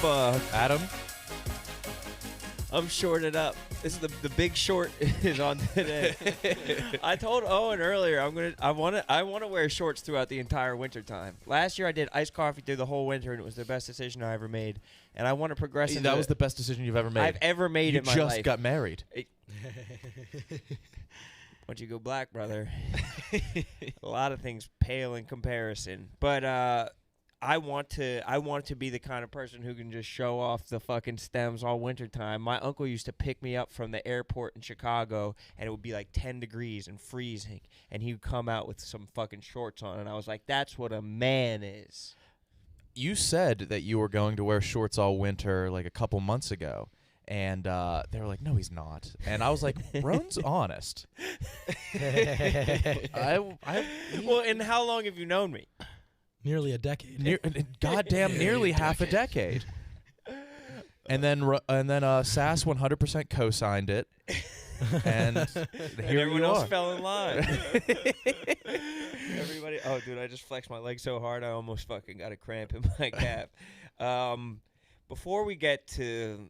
Adam? I'm shorted up. This is the big short is on today. I told Owen earlier I want to wear shorts throughout the entire winter time. Last year I did iced coffee through the whole winter and it was the best decision I ever made. And I want to progress into That was the best decision you've ever made. I've ever made in my life. You just got married. Once you go black, brother, a lot of things pale in comparison. But I want to be the kind of person who can just show off the fucking stems all winter time. My uncle used to pick me up from the airport in Chicago, and it would be like 10 degrees and freezing, and he would come out with some fucking shorts on, and I was like, that's what a man is. You said that you were going to wear shorts all winter like a couple months ago. And they were like, no, he's not. And I was like, Rone's honest. Well, and how long have you known me? Nearly a decade. Goddamn, nearly half a decade. And then Sass 100% co-signed it. And here everyone else are. fell in line. Everybody. Oh, dude, I just flexed my leg so hard I almost fucking got a cramp in my calf. Before we get to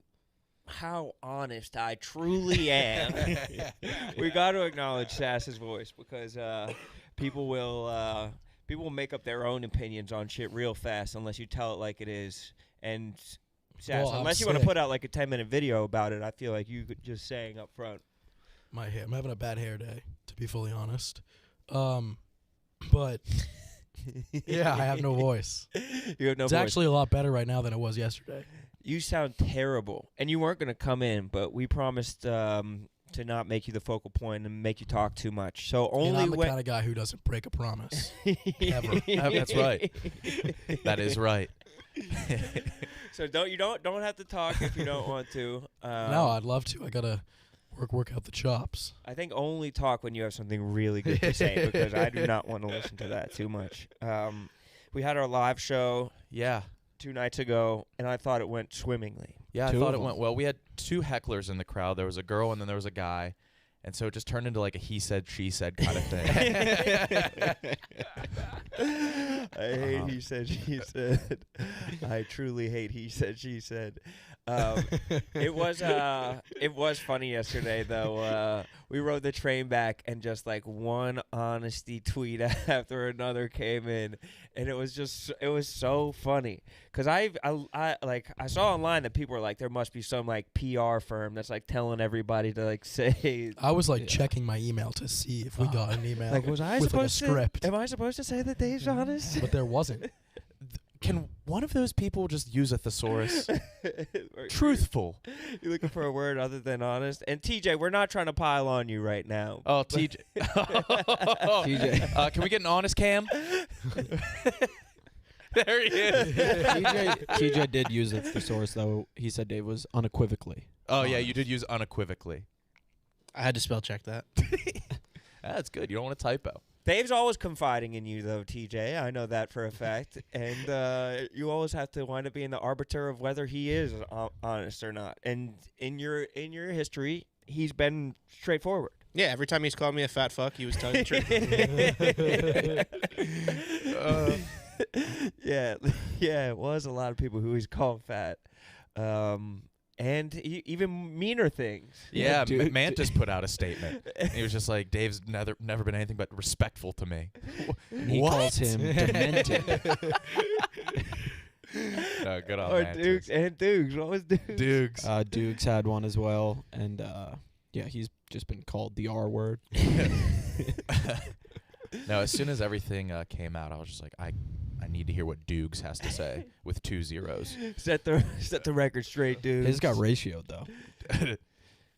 how honest I truly am, we got to acknowledge Sass's voice because people will make up their own opinions on shit real fast unless you tell it like it is. And Sass, unless you want to put out like a 10-minute video about it, I feel like you could just saying up front. My hair. I'm having a bad hair day, to be fully honest. But yeah, I have no voice. You have no it's voice. Actually a lot better right now than it was yesterday. You sound terrible. And you weren't going to come in, but we promised to not make you the focal point and make you talk too much. So only and I'm the kind of guy who doesn't break a promise. Ever. That's right. That is right. So don't have to talk if you don't want to. No, I'd love to. I got to work out the chops. I think only talk when you have something really good to say because I do not want to listen to that too much. We had our live show. Yeah. 2 nights ago, and I thought it went swimmingly. Yeah, I thought it went well. We had 2 hecklers in the crowd. There was a girl and then there was a guy. And so it just turned into like a he said, she said kind of thing. I hate he said, she said. I truly hate he said, she said. It was funny yesterday, though. We rode the train back, and just like one honesty tweet after another came in, and it was so funny. Cause I saw online that people were like, there must be some like PR firm that's like telling everybody to like say. I was like checking my email to see if we got an email. Like, was I with supposed like a script? to? Am I supposed to say that Dave's honest? But there wasn't. Can one of those people just use a thesaurus? Truthful. You're looking for a word other than honest? And TJ, we're not trying to pile on you right now. Oh, TJ. TJ. Can we get an honest cam? There he is. TJ did use a thesaurus, though. He said Dave was unequivocally. Oh, yeah, you did use unequivocally. I had to spell check that. That's good. You don't want a typo. Dave's always confiding in you, though, TJ. I know that for a fact. And you always have to wind up being the arbiter of whether he is honest or not. And in your history, he's been straightforward. Yeah, every time he's called me a fat fuck, he was telling the truth. Yeah, it was a lot of people who he's called fat. And even meaner things. Yeah, Mantis put out a statement. He was just like, Dave's never been anything but respectful to me. He calls him demented. No, good on Or Mantis. Dukes. What was Dukes? Dukes. Dukes had one as well. And, yeah, he's just been called the R word. No, as soon as everything came out, I was just like, I need to hear what Dukes has to say with 2 zeros. Set the record straight, dude. His got ratioed, though.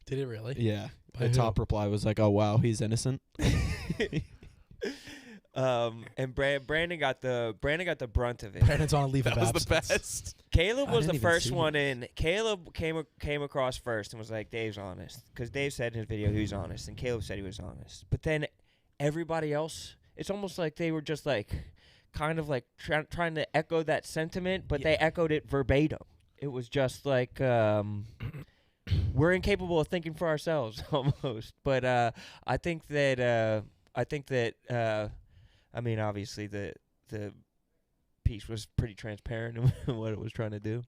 Did it really? Yeah. By The who? top reply was like, oh, wow, he's innocent. And Brandon got the brunt of it. Brandon's on a leave That of was the absence. best. Caleb was the didn't even first see one in. Caleb came across first and was like, Dave's honest. Because Dave said in his video he was honest, and Caleb said he was honest. But then everybody else, it's almost like they were just like kind of like trying to echo that sentiment, but they echoed it verbatim. It was just like we're incapable of thinking for ourselves almost. But I think that I mean, obviously the piece was pretty transparent in what it was trying to do.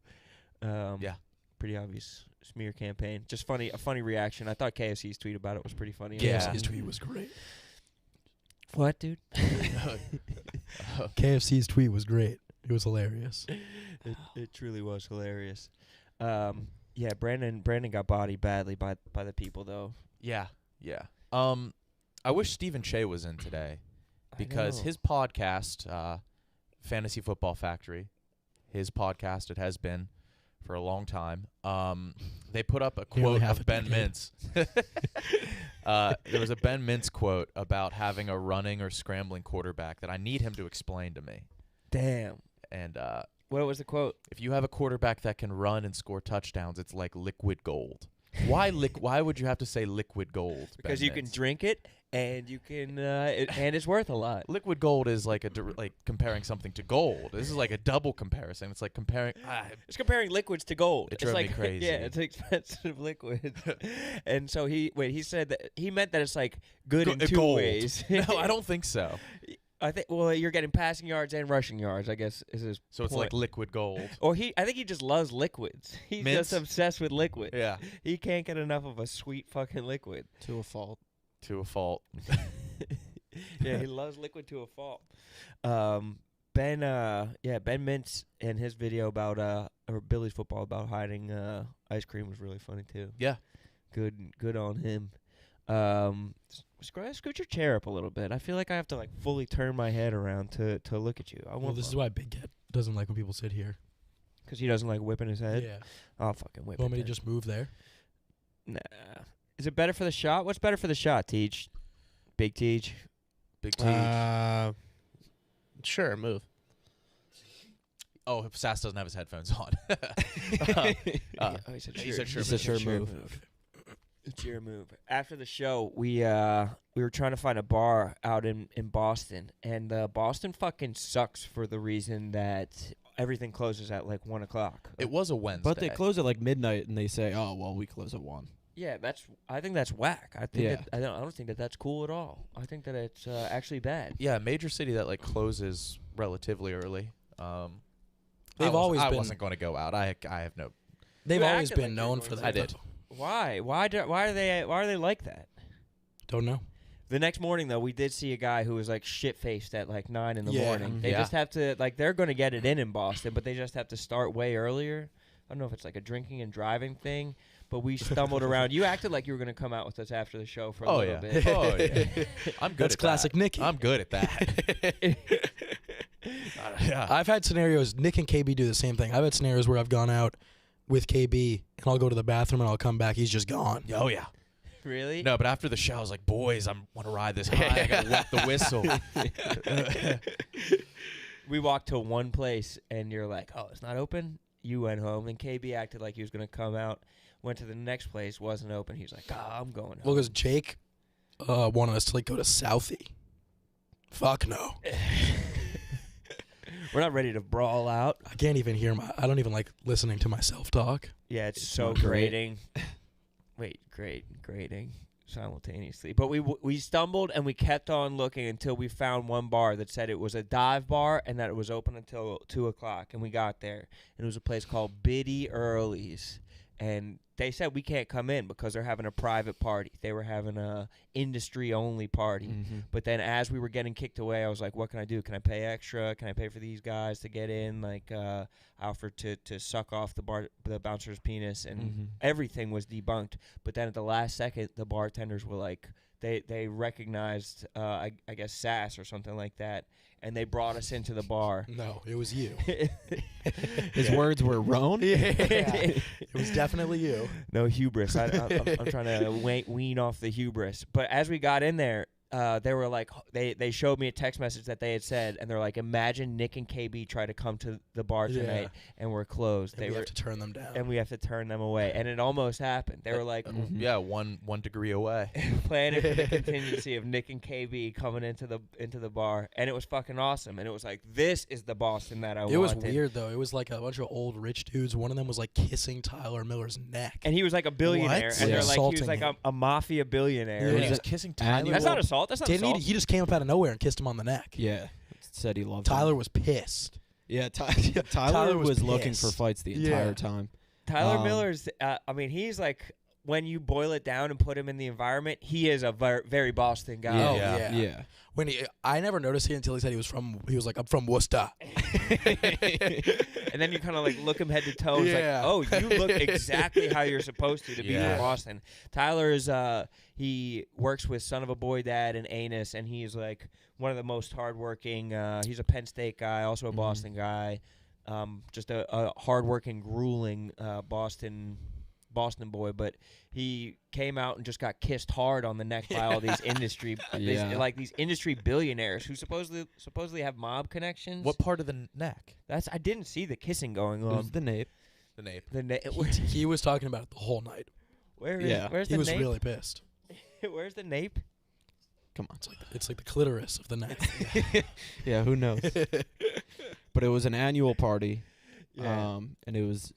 Yeah. Pretty obvious smear campaign. Just a funny reaction. I thought KFC's tweet about it was pretty funny. Yeah. KFC's tweet was great. What, dude? KFC's tweet was great. It was hilarious. It truly was hilarious. Yeah, Brandon got bodied badly by the people though. Yeah. I wish Stephen Che was in today because his podcast, Fantasy Football Factory, his podcast, it has been for a long time. They put up a quote of Ben Mintz. There was a Ben Mintz quote about having a running or scrambling quarterback that I need him to explain to me. Damn. And what was the quote? if you have a quarterback that can run and score touchdowns, it's like liquid gold. Why would you have to say liquid gold? Because Ben you can Mintz? drink it and you can and it's worth a lot. Liquid gold is like like comparing something to gold. This is like a double comparison. It's like comparing. It's comparing liquids to gold. It It's drove me like crazy. Yeah, it's expensive liquid. And so he said that he meant that it's like good in two gold. ways. No, I don't think so. I think you're getting passing yards and rushing yards, I guess is his So it's point. like liquid gold. Or I think he just loves liquids. He's Mints? just obsessed with liquid. Yeah, He can't get enough of a sweet fucking liquid. To a fault. to a fault. Yeah, he loves liquid to a fault. Ben Mintz and his video about or Billy's football about hiding ice cream was really funny too. Yeah. Good on him. Scoot your chair up a little bit. I feel like I have to like fully turn my head around to look at you. Well, this is why Big Cat doesn't like when people sit here. because he doesn't like whipping his head. Yeah. I'll fucking whip Want it. me to then. just move there? Nah. Is it better for the shot? What's better for the shot, Teach? Big Teach. Big T. Sure, move. Oh, Sass doesn't have his headphones on. He said he sure. said sure. He said sure move. It's your move. After the show, we were trying to find a bar out in Boston, and Boston fucking sucks for the reason that everything closes at like 1 o'clock. It was a Wednesday. But they close at like midnight, and they say, "Oh, well, we close at 1." Yeah, I think that's whack. I think Yeah. I don't think that that's cool at all. I think that it's actually bad. Yeah, major city that like closes relatively early. They've always I been- wasn't going to go out. I have no. They've You always acted been like known you for were that. I did. though. Why? Why are they like that? Don't know. The next morning, though, we did see a guy who was like shit-faced at like 9 in the Yeah. morning. They Yeah. just have to they're going to get it in Boston, but they just have to start way earlier. I don't know if it's like a drinking and driving thing, but we stumbled around. You acted like you were going to come out with us after the show for a Oh little yeah. bit. Oh yeah. I'm good. That's at classic that. Nicky. I'm good at that. Yeah. I've had scenarios. Nick and KB do the same thing. I've had scenarios where I've gone out with KB and I'll go to the bathroom and I'll come back. He's just gone. Oh yeah. Really? No, but after the show, I was like, boys, I want to ride this high. I gotta wet the whistle. We walked to one place, and you're like, oh, it's not open? You went home, and KB acted like he was going to come out. Went to the next place, wasn't open. He was like, oh, I'm going home. Well, because Jake wanted us to like go to Southie. Fuck no. We're not ready to brawl out. I can't even hear I don't even like listening to myself talk. Yeah, it's so not great. grating. Wait, grating simultaneously. But we stumbled and we kept on looking until we found one bar that said it was a dive bar and that it was open until 2 o'clock. And we got there, and it was a place called Biddy Early's. And they said we can't come in because they're having a private party. They were having a industry-only party. Mm-hmm. But then as we were getting kicked away, I was like, what can I do? Can I pay extra? Can I pay for these guys to get in? Like, I offered to suck off the bouncer's penis, and Mm-hmm. everything was debunked. But then at the last second, the bartenders were like, they recognized, I guess, Sass or something like that, and they brought us into the bar. No, it was you. His words were Rone. It was definitely you. No hubris. I'm trying to wean off the hubris. But as we got in there, they were like, they showed me a text message that they had said, and they're like, imagine Nick and KB try to come to the bar tonight, and we're closed. And we have to turn them down. and we have to turn them away, and it almost happened. They were like, Mhm. Yeah, one degree away. planning for the contingency of Nick and KB coming into the bar, and it was fucking awesome. And it was like, this is the Boston that I wanted. It was weird though. It was like a bunch of old rich dudes. One of them was like kissing Tyler Miller's neck. And he was like a billionaire, What? and Yeah. they're like, he was Assaulting like him. a mafia billionaire. Yeah. When Yeah. he was kissing Annual- Tyler. That's not assault. That's not Didn't assault. he just came up out of nowhere and kissed him on the neck. Yeah. Said he loved Tyler him. was pissed. Yeah, Tyler was looking for pissed. fights the Yeah. entire time. Tyler Miller's, I mean, he's like, when you boil it down and put him in the environment, he is a very Boston guy. Oh, Yeah. yeah. When I never noticed it until he said he was like, I'm from Worcester. And then you kind of like look him head to toe. It's Yeah. like, oh, you look exactly how you're supposed to be Yeah. from Boston. Tyler is, he works with Son of a Boy Dad and Anus, and he's like one of the most hardworking. He's a Penn State guy, also a Boston guy. Just a hardworking, grueling Boston boy, but he came out and just got kissed hard on the neck by all these industry, these industry billionaires who supposedly have mob connections. What part of the neck? I didn't see the kissing going It on. was the nape. The nape. He was talking about it the whole night. Where's He the was nape? really pissed. Where's the nape? Come on. It's like the clitoris of the neck. Yeah, who knows? But it was an annual party, Yeah. and it was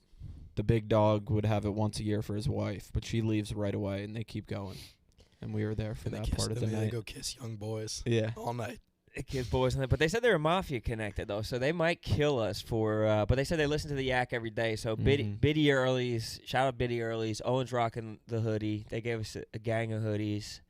the big dog would have it once a year for his wife, but she leaves right away, and they keep going. And we were there for And that part of the they night. go kiss young boys Yeah. all night. Kids, boys, but they said they were mafia connected though, so they might kill us for. But they said they listen to the Yak every day. So Biddy Early's, shout out Biddy Early's. Owen's rocking the hoodie. They gave us a gang of hoodies.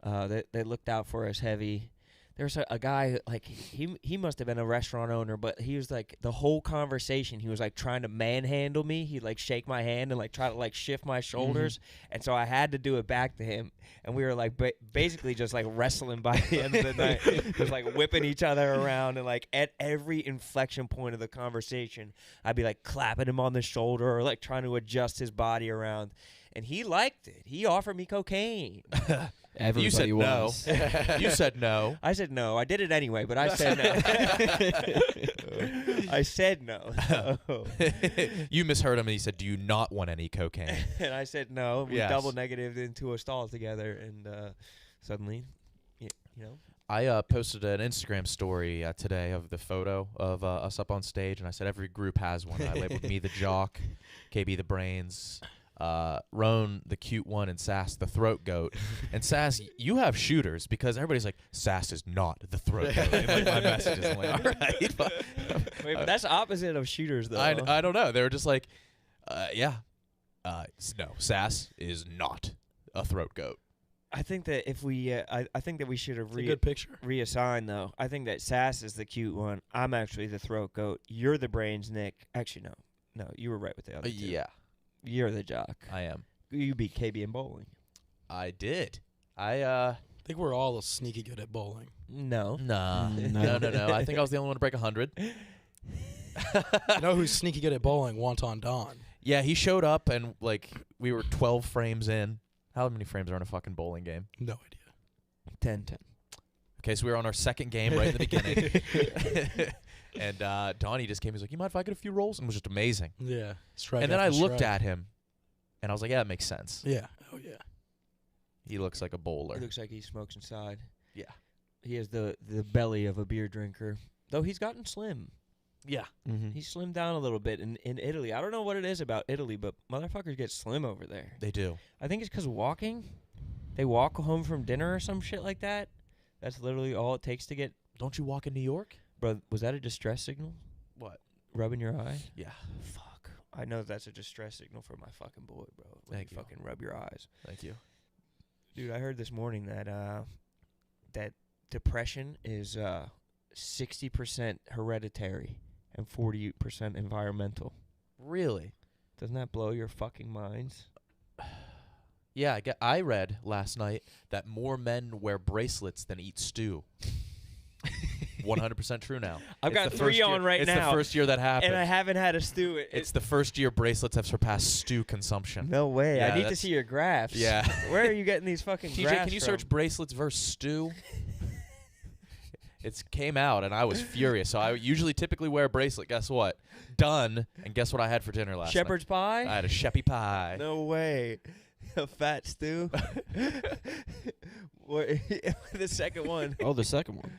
They looked out for us heavy. There's a guy, like, he must have been a restaurant owner, but he was, like, the whole conversation, he was, like, trying to manhandle me. He'd, like, shake my hand and, like, try to, like, shift my shoulders. And so I had to do it back to him. And we were, like, basically just, like, wrestling by the end of the night. Just, like, whipping each other around. And, like, at every inflection point of the conversation, I'd be, like, clapping him on the shoulder or, like, trying to adjust his body around. And he liked it. He offered me cocaine. Everybody You said was. no. You said no. I said no. I did it anyway, but I said no. I said no. You misheard him, and he said, "Do you not want any cocaine?" And I said no. We Yes. double negatived into a stall together, and suddenly, you know. I posted an Instagram story today of the photo of us up on stage, and I said every group has one. I labeled me the jock, KB the brains, Rone the cute one, and Sass the throat goat. And Sass, you have shooters because everybody's like, Sass is not the throat goat. And like my message is like, all right. Wait, but that's opposite of shooters, though. I don't know. They were just like, yeah, no, Sass is not a throat goat. I think that if we, I think that we should have It's a good picture. reassigned though. I think that Sass is the cute one. I'm actually the throat goat. You're the brains, Nick. Actually, no, you were right with the other two. Yeah, You're the jock. I am. You beat KB in bowling. I did. I think we're all sneaky good at bowling. No. Nah. No. No. I think I was the only one to break 100. You know who's sneaky good at bowling? Wonton Don. Yeah, he showed up and like we were 12 frames in. How many frames are in a fucking bowling game? No idea. 10. Okay, so we were on our second game right in the beginning. And Donnie just came. He's like, "You mind if I get a few rolls?" And it was just amazing. Yeah. Strike And then I after looked strike. at him, and I was like, "Yeah, it makes sense. Yeah. Oh yeah. He looks like a bowler." He looks like he smokes inside. Yeah. He has the belly of a beer drinker. Though he's gotten slim. Yeah. Mm-hmm. He slimmed down a little bit in Italy. I don't know what it is about Italy, but motherfuckers get slim over there. They do. I think it's because walking. They walk home from dinner or some shit like that. That's literally all it takes to get... Don't you walk in New York? Bro, was that a distress signal? What? Rubbing your eye? Yeah. Fuck. I know that's a distress signal for my fucking boy, bro. When Thank you. Fucking rub your eyes. Thank you. Dude, I heard this morning that that depression is 60% hereditary and 40% environmental. Really? Doesn't that blow your fucking minds? Yeah, I read last night that more men wear bracelets than eat stew. 100% true now. I've got the 3 first on year- right it's now. It's the first year that happened. And I haven't had a stew. It's the first year bracelets have surpassed stew consumption. No way. Yeah, I need to that's- see your graphs. Yeah. Where are you getting these fucking TJ, graphs can you from? search bracelets versus stew? It came out, and I was furious. So I typically wear a bracelet. Guess what? Done. And guess what I had for dinner last Shepherd's pie? night? I had a sheppy pie. No way. A fat stew? What- the second one. Oh, the second one.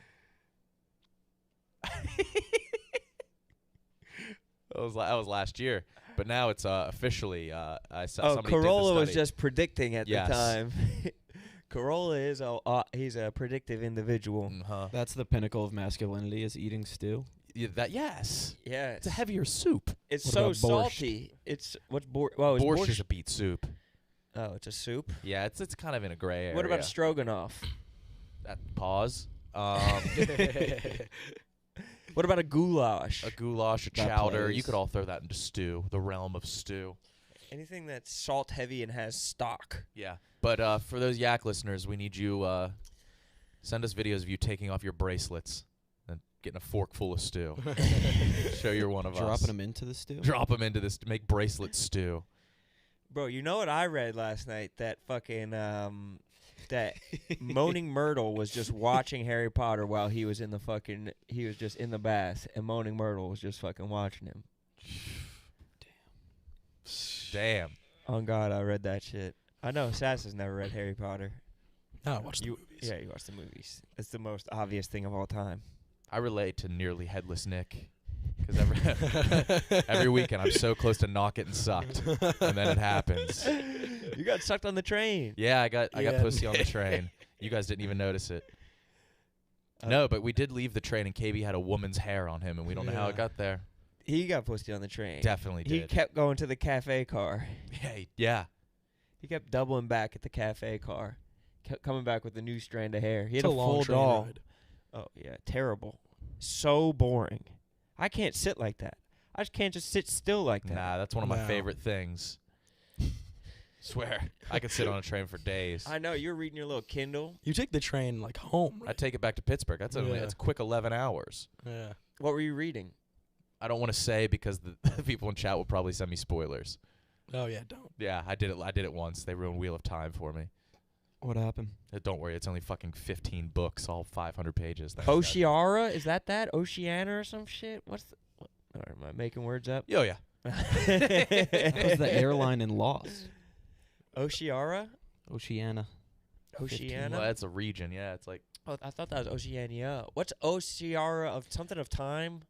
That was last year, but now it's officially. Oh, somebody did the Corolla was study. just predicting at Yes. the time. Corolla is he's a predictive individual. Mhm. That's the pinnacle of masculinity, is eating stew. Yes. Yeah, It's a heavier soup. It's What so about borscht? salty. It's what's borscht? Well, it's Borscht is a beet soup. Oh, it's a soup. Yeah, it's kind of in a gray area. What about a stroganoff? Pause? What about a goulash? A goulash, a That chowder. You plays. could all throw that into stew, the realm of stew. Anything that's salt heavy and has stock. Yeah. But for those yak listeners, we need you send us videos of you taking off your bracelets and getting a fork full of stew. Show you're one of us. Dropping them into the stew. Drop them into this to make bracelet stew. Bro, you know what I read last night? That fucking that Moaning Myrtle was just watching Harry Potter while he was just in the bath, and Moaning Myrtle was just fucking watching him. Damn. On God, I read that shit. I know Sass has never read Harry Potter. No, I watched the movies. Yeah, you watched the movies. It's the most obvious thing of all time. I relate to nearly headless Nick. Because every weekend I'm so close to not getting sucked, and then it happens. You got sucked on the train. Yeah, I got Yeah. pussy on the train. You guys didn't even notice it. No, but we did leave the train, and KB had a woman's hair on him, and we don't know how it Yeah. got there. He got pussy on the train. Definitely He did. kept going to the cafe car. Yeah. He kept doubling back at the cafe car. Kept coming back with a new strand of hair. He It's had a a long full train doll. ride. Oh yeah, terrible. So boring. I can't sit like that. I just can't just sit still like that. Nah, that's one of my No. favorite things. Swear, I could sit on a train for days. I know you're reading your little Kindle. You take the train like home, I right? take it back to Pittsburgh. That's only Yeah. it's a quick 11 hours. Yeah. What were you reading? I don't want to say because the people in chat will probably send me spoilers. Oh yeah, don't. Yeah, I did it once. They ruined Wheel of Time for me. What happened? Don't worry, it's only fucking 15 books, all 500 pages. Thanks, guys. Oceara? Is that? Oceana or some shit? What's the... Or am I making words up? Yo, yeah. That was the airline in Lost. Oceara? Oceana. Oceana? Well, that's a region. Yeah, it's like Oh, I thought that was Oceania. What's Oceara of something of time?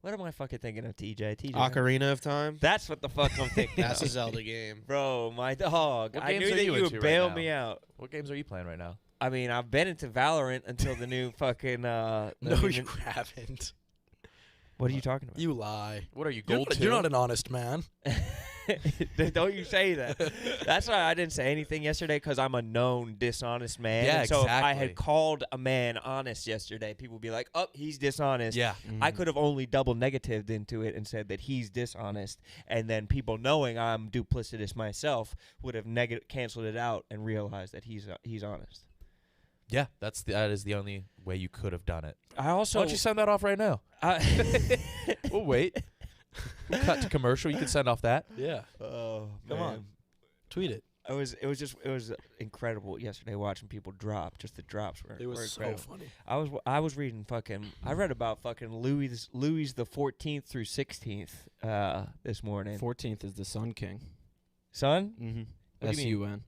What am I fucking thinking of, TJ? Ocarina of Time. That's what the fuck I'm thinking That's a of. Zelda game. Bro, my dog. What I games knew are that you you into would right bail now? me out. what games are you playing right now? I mean, I've been into Valorant until the new fucking. No, you haven't. What are you talking about? You lie. What are you, You're gold not, 2? you're not an honest man. Don't you say that. That's why I didn't say anything yesterday, because I'm a known dishonest man. Yeah, and so if I exactly. had called a man honest yesterday, people would be like, oh, he's dishonest. Yeah. I could have only double negatived into it and said that he's dishonest, and then people knowing I'm duplicitous myself would have canceled it out and realized that he's honest. Yeah, that is the only way you could have done it. I also Why don't you send that off right now? We'll wait. We'll cut to commercial. You can send off that. Yeah. oh Come on. Tweet it. It was incredible yesterday watching people drop. Just the drops were It was so incredible. funny. I was reading I read about fucking Louis the 14th through 16th this morning. 14th is the Sun King. Son? Mm-hmm. What do you S-U-N.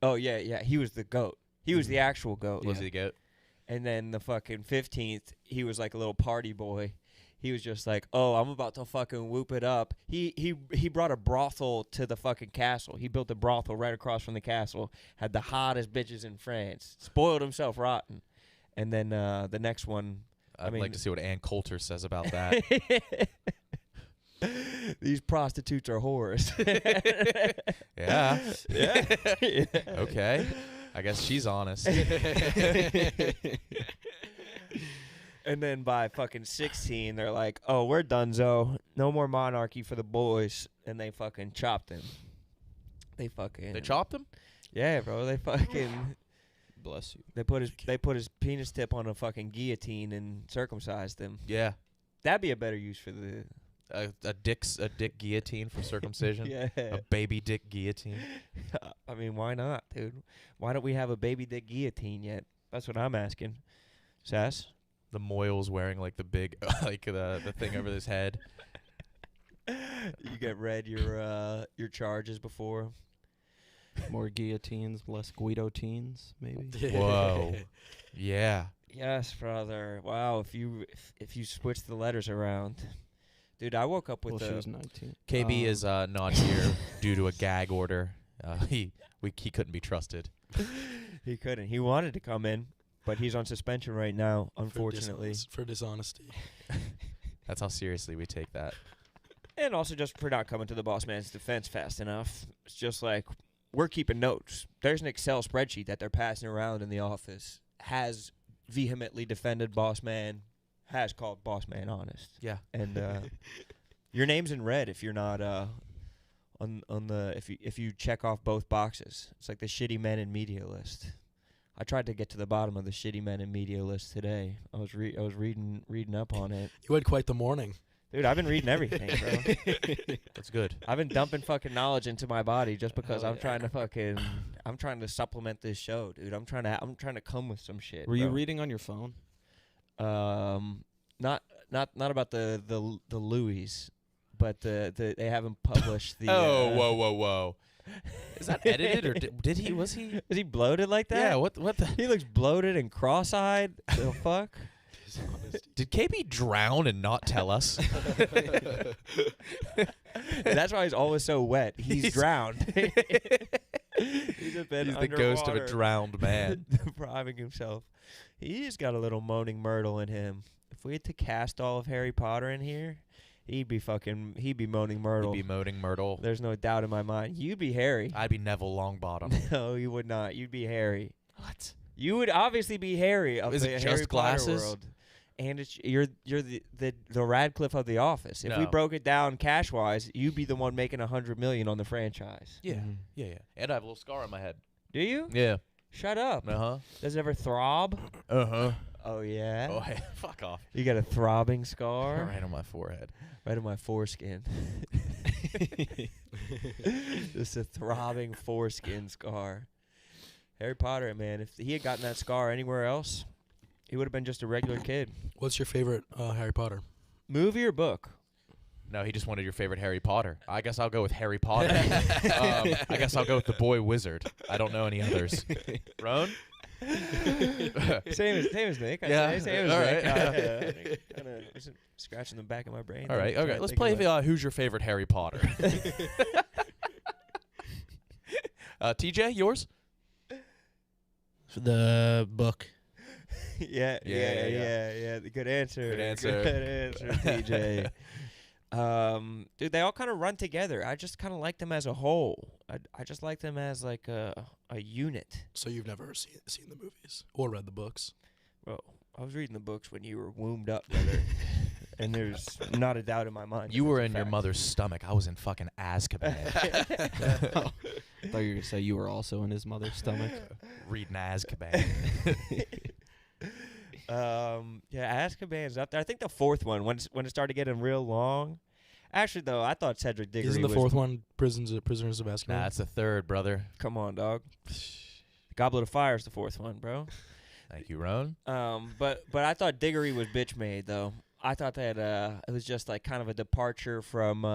Oh yeah, he was the goat. He was the actual goat. Was he the goat? And then the fucking 15th, he was like a little party boy. He was just like, oh, I'm about to fucking whoop it up. He brought a brothel to the fucking castle. He built a brothel right across from the castle. Had the hottest bitches in France. Spoiled himself rotten. And then the next one. I'd mean- like to see what Ann Coulter says about that. These prostitutes are whores. Yeah. Yeah. Okay. I guess she's honest. And then by fucking 16, they're like, oh, we're donezo. No more monarchy for the boys. And they fucking chopped him. They chopped him? Yeah, bro. They fucking Bless you. they put his penis tip on a fucking guillotine and circumcised him. Yeah. That'd be a better use for the A dick guillotine for circumcision. yeah. A baby dick guillotine. I mean, why not, dude? Why don't we have a baby dick guillotine yet? That's what I'm asking. Sass? The Moyle's wearing like the big like the thing over his head. You get read your charges before. More guillotines, less Guido-teens, maybe. Whoa. Yeah. Yes, brother. Wow, if you switch the letters around. Dude, I woke up with Well, she the was 19. KB is not here due to a gag order. He couldn't be trusted. He couldn't. He wanted to come in, but he's on suspension right now, unfortunately. For dishonesty. That's how seriously we take that. And also just for not coming to the boss man's defense fast enough. It's just like, we're keeping notes. There's an Excel spreadsheet that they're passing around in the office. Has vehemently defended boss man. Has called boss man honest. Yeah. And your name's in red if you're not on the if you check off both boxes. It's like the shitty men in media list. I tried to get to the bottom of the shitty men in media list today. I was reading up on it. You had quite the morning. Dude, I've been reading everything, bro. That's good. I've been dumping fucking knowledge into my body just because Hell I'm trying to supplement this show, dude. I'm trying to come with some shit. Were you bro. reading on your phone? Not about the Louis, but they haven't published the. Whoa. Is that edited or did he? Was he? Is he bloated like that? Yeah. What the? He looks bloated and cross-eyed. The fuck? Did KB drown and not tell us? That's why he's always so wet. He's drowned. He's the ghost of a drowned man. Depriving himself. He's got a little moaning Myrtle in him. If we had to cast all of Harry Potter in here, he'd be moaning Myrtle. He'd be moaning Myrtle. There's no doubt in my mind. You'd be Harry. I'd be Neville Longbottom. No, you would not. You'd be Harry. What? You would obviously be Harry of Is the it Harry just Potter glasses? world. And you're the Radcliffe of the Office. If we No. broke it down cash wise, you'd be the one making $100 million on the franchise. Yeah. Mhm. Yeah. And I have a little scar on my head. Do you? Yeah. Shut up. Uh-huh. Does it ever throb? Uh-huh. Oh yeah. Oh, hey, fuck off. You got a throbbing scar Right on my forehead. right on my foreskin. Just a throbbing foreskin scar. Harry Potter, man. If he had gotten that scar anywhere else, he would have been just a regular kid. What's your favorite Harry Potter? Movie or book? No, he just wanted your favorite Harry Potter. I guess I'll go with Harry Potter. I guess I'll go with the boy wizard. I don't know any others. Rone? Same as Nick. Yeah. Same as All Nick. right. Kinda just scratching the back of my brain. All right. Trying Okay. to Let's think play about- Who's Your Favorite Harry Potter? TJ, yours? The book. Yeah. Good answer. Good answer. Good answer, TJ. Dude, they all kind of run together. I just kind of like them as a whole. I just like them as like a unit. So you've never seen the movies or read the books? Bro, I was reading the books when you were wombed up, brother. And there's not a doubt in my mind. You that were that's a in your fact. mother's stomach. I was in fucking Azkaban. I thought you were gonna say you were also in his mother's stomach. Reading Azkaban. Yeah, Azkaban's up there. I think the fourth one, when it started getting real long. Actually, though, I thought Cedric Diggory Isn't the was... fourth one Prisoners of Azkaban? Nah, it's the third, brother. Come on, dog. Goblet of Fire is the fourth one, bro. Thank you, Rone. But I thought Diggory was bitch made, though. I thought that it was just like kind of a departure from...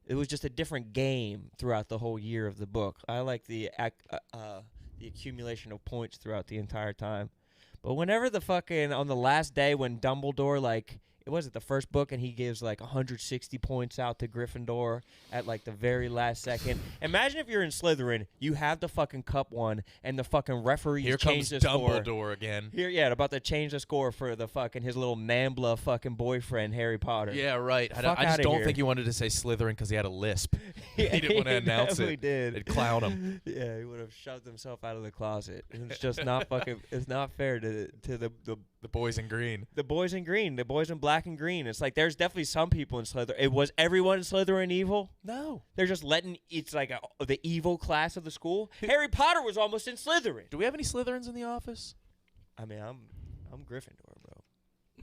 it was just a different game throughout the whole year of the book. I like the accumulation of points throughout the entire time. But whenever on the last day when Dumbledore, like, it wasn't the first book and he gives like 160 points out to Gryffindor at like the very last second. Imagine if you're in Slytherin, you have the fucking cup one and the fucking referee Here changed comes the score. Dumbledore again. About to change the score for the fucking his little Nambla fucking boyfriend Harry Potter. Yeah, right. I Fuck just outta don't here. think he wanted to say Slytherin because he had a lisp. Yeah, He didn't want to announce definitely it. did. It'd clown him. Yeah, he would have shoved himself out of the closet. And it's just not fucking. It's not fair to The boys in green. the boys in green, the boys in black and green. It's like there's definitely some people in Slytherin. Was everyone in Slytherin evil? No. They're just letting it's like the evil class of the school. Harry Potter was almost in Slytherin. Do we have any Slytherins in the office? I mean, I'm Gryffindor, bro.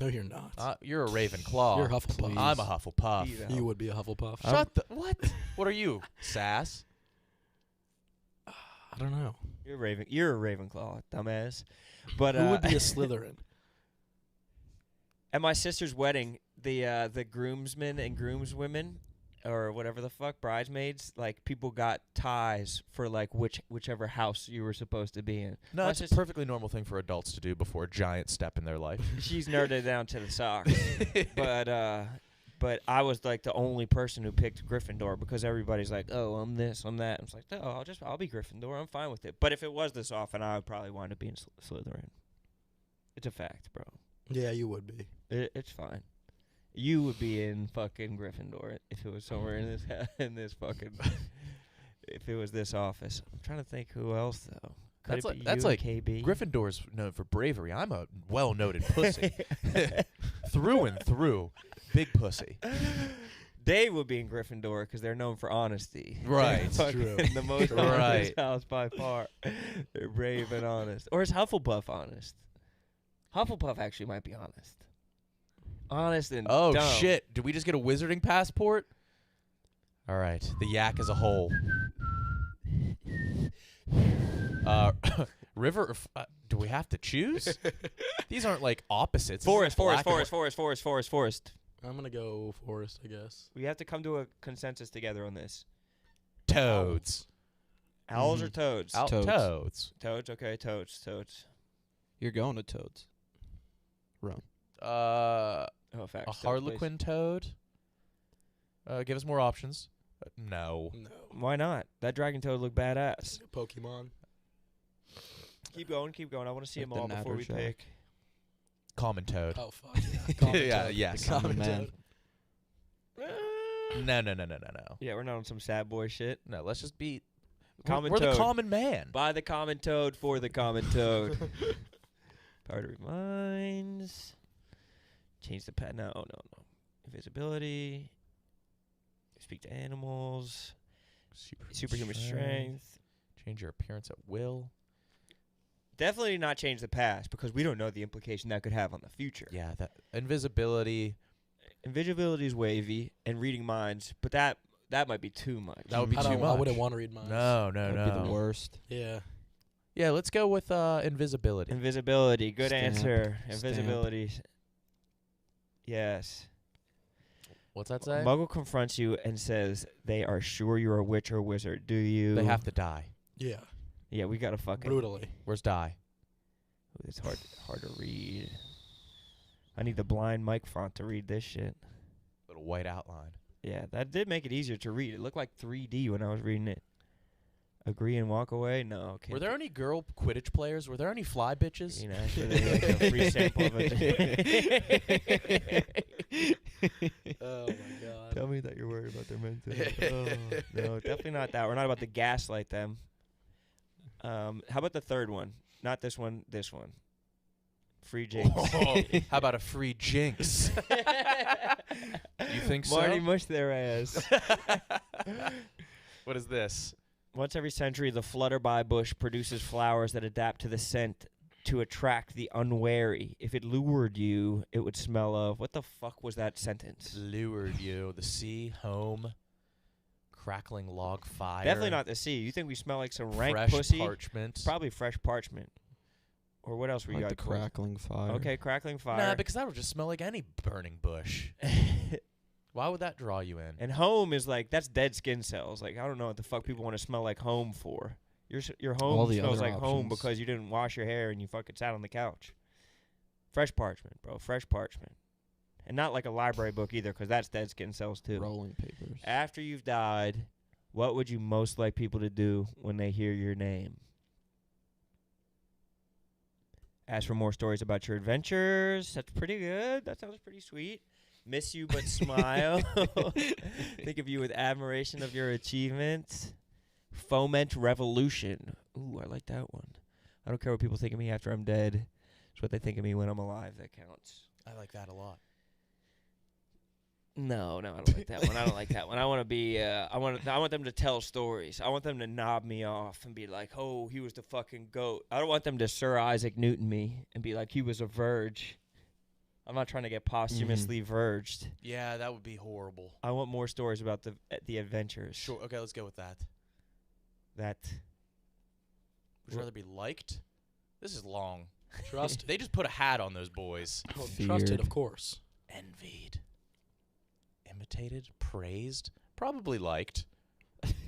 No, you're not. You're a Ravenclaw. You're Hufflepuff. I'm a Hufflepuff. He's a You would be a Hufflepuff. Shut the... What? What are you? Sass? I don't know. You're a Ravenclaw, dumbass. But Who would be a Slytherin? at my sister's wedding, the groomsmen and groomswomen, or whatever the fuck, bridesmaids, like people got ties for like whichever house you were supposed to be in. No, My it's a sister- perfectly normal thing for adults to do before a giant step in their life. She's nerded down to the socks. But I was like the only person who picked Gryffindor because everybody's like, oh, I'm this, I'm that. I was like, no, I'll be Gryffindor. I'm fine with it. But if it was this often, I would probably wind up being Slytherin. It's a fact, bro. Yeah, you would be. It's fine. You would be in fucking Gryffindor if it was somewhere in this fucking if it was this office. I'm trying to think who else though. Could it be That's you like and KB. Gryffindor's known for bravery. I'm a well-noted pussy, through and through, big pussy. They would be in Gryffindor because they're known for honesty. Right. They're True. fucking the most Right. honest house by far. They're brave and honest. Or is Hufflepuff honest? Hufflepuff actually might be honest. Honest and Oh dumb. shit! Did we just get a wizarding passport? All right, the yak is a whole. River. Do we have to choose? These aren't like opposites. This isn't black and white. Forest. I'm gonna go Forest, I guess. We have to come to a consensus together on this. Toads. Owls or toads? Toads. Toads. Toads. Okay, toads. You're going to Toads. Rone. Oh, facts. A Toads, harlequin toad. Give us more options. No. No. please. Why not? That dragon toad looked badass. Pokemon. Keep going. I want to see Like them all the before we Nattershell. pick. Common toad. Oh fuck yeah. Common Yeah, toad. yes. The common Man. toad. No. Yeah, we're not on some sad boy shit. No, let's just be. Common we're the toad. common man. By the common toad for the common toad. Power to read minds. Change the pet. No. Invisibility. Speak to animals. Superhuman strength. Change your appearance at will. Definitely not change the past because we don't know the implication that could have on the future. Yeah, that invisibility. Invisibility is wavy and reading minds, but that might be too much. That would be I too don't- I much. wouldn't want to read minds. No. That'd be the worst. Yeah. Yeah, let's go with invisibility. Invisibility. Good Stamp. answer. Stamp. Invisibility. Yes. What's that say? Muggle confronts you and says they are sure you're a witch or wizard. Do you? They have to die. Yeah. Yeah, we gotta fucking. Brutally. Where's die? Ooh, it's hard to read. I need the blind mic font to read this shit. Little white outline. Yeah, that did make it easier to read. It looked like 3D when I was reading it. Agree and walk away? No. Okay. Were there any girl Quidditch players? Were there any fly bitches? You know, for like a free sample of it. Oh my god. Tell me that you're worried about their mental health. No, definitely not that. We're not about to gaslight them. How about the third one? Not this one. This one. Free jinx. Oh, how about a free jinx? You think Marty so? mush their ass. What is this? Once every century, the flutterby bush produces flowers that adapt to the scent to attract the unwary. If it lured you, it would smell of... What the fuck was that sentence? Lured you. The sea, home, crackling log fire. Definitely not the sea. You think we smell like some rank fresh pussy? parchment. Probably fresh parchment. Or what else were you Like the got? crackling fire. Okay, crackling fire. Nah, because that would just smell like any burning bush. Why would that draw you in? And home is like, that's dead skin cells. Like, I don't know what the fuck people want to smell like home for. Your All home the smells other like home options. because you didn't wash your hair and you fucking sat on the couch. Fresh parchment, bro. Fresh parchment. And not like a library book either because that's dead skin cells too. Rolling papers. After you've died, what would you most like people to do when they hear your name? Ask for more stories about your adventures. That's pretty good. That sounds pretty sweet. Miss you but smile. Think of you with admiration of your achievements. Foment revolution. Ooh, I like that one. I don't care what people think of me after I'm dead. It's what they think of me when I'm alive that counts. I like that a lot. No, I don't like that one. I don't like that one. I want to be. I want them to tell stories. I want them to knob me off and be like, "Oh, he was the fucking goat." I don't want them to Sir Isaac Newton me and be like, "He was a verge." I'm not trying to get posthumously verged. Yeah, that would be horrible. I want more stories about the adventures. Sure. Okay, let's go with that. That. Would you rather be liked? This is long. Trust. They just put a hat on those boys. Oh, Feared. trusted, of course. Envied. Imitated. Praised. Probably liked.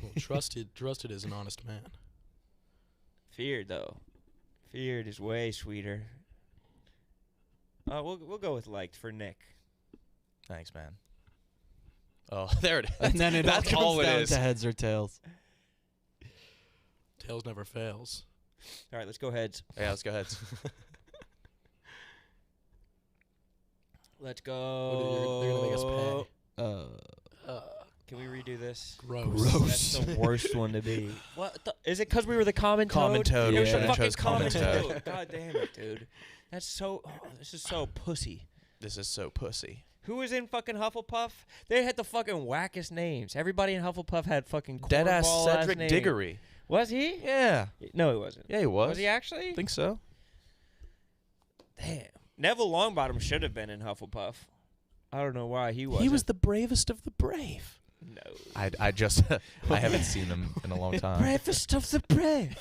Well, trusted is an honest man. Feared though. Feared is way sweeter. We'll go with liked for Nick. Thanks, man. Oh, there it is. And then it That's all it down is. to heads or tails. Tails never fails. All right, let's go heads. Yeah, let's go ahead. Let's They're go. gonna make us pay. Can we redo this? Gross. That's the worst one to be. What? Is it because we were the common toad? Common toad. It We was the should have fucking chose common toad. God damn it, dude. That's so. Oh, this is so pussy. This is so pussy. Who was in fucking Hufflepuff? They had the fucking wackest names. Everybody in Hufflepuff had fucking Deadass cornball Cedric name. Diggory. Was he? Yeah. No, he wasn't. Yeah, he was. Was he actually? I think so. Damn. Neville Longbottom should have been in Hufflepuff. I don't know why he wasn't. He was the bravest of the brave. No. I just I haven't seen him in a long time. Bravest of the brave.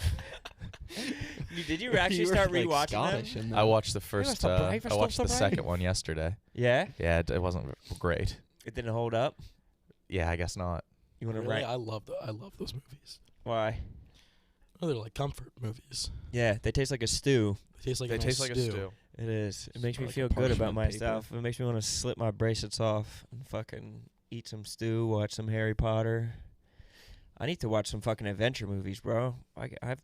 Did you actually start rewatching Scottish them? in I there. watched the first. the I bravest of watched the the second brave. one yesterday. Yeah? Yeah, it wasn't great. It didn't hold up? Yeah, I guess not. You want to Really? rank? I love those movies. Why? Oh, they're like comfort movies. Yeah, they taste like a stew. They taste like They a nice taste like a stew. It is. It makes me like feel a good about parchment paper. myself. It makes me want to slip my bracelets off and fucking eat some stew, watch some Harry Potter. I need to watch some fucking adventure movies, bro. I've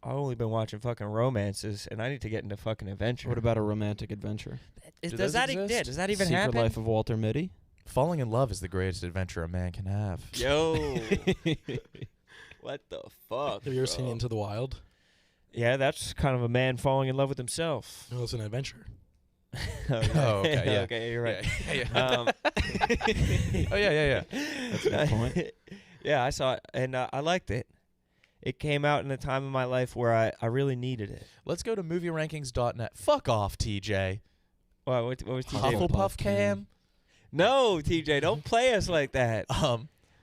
only been watching fucking romances, and I need to get into fucking adventure. What about a romantic adventure? Do Does those that exist? does that even Secret happen? Life of Walter Mitty. Falling in love is the greatest adventure a man can have. Yo. What the fuck? Have you ever seen bro? Into the Wild? Yeah, that's kind of a man falling in love with himself. No, it's an adventure. Oh, okay, yeah. Okay, you're right. Yeah. Oh yeah. That's a good point. Yeah, I saw it, and I liked it. It came out in a time in my life where I really needed it. Let's go to movierankings.net. Fuck off, TJ. What was TJ? Hufflepuff Cam. No, TJ, don't play us like that.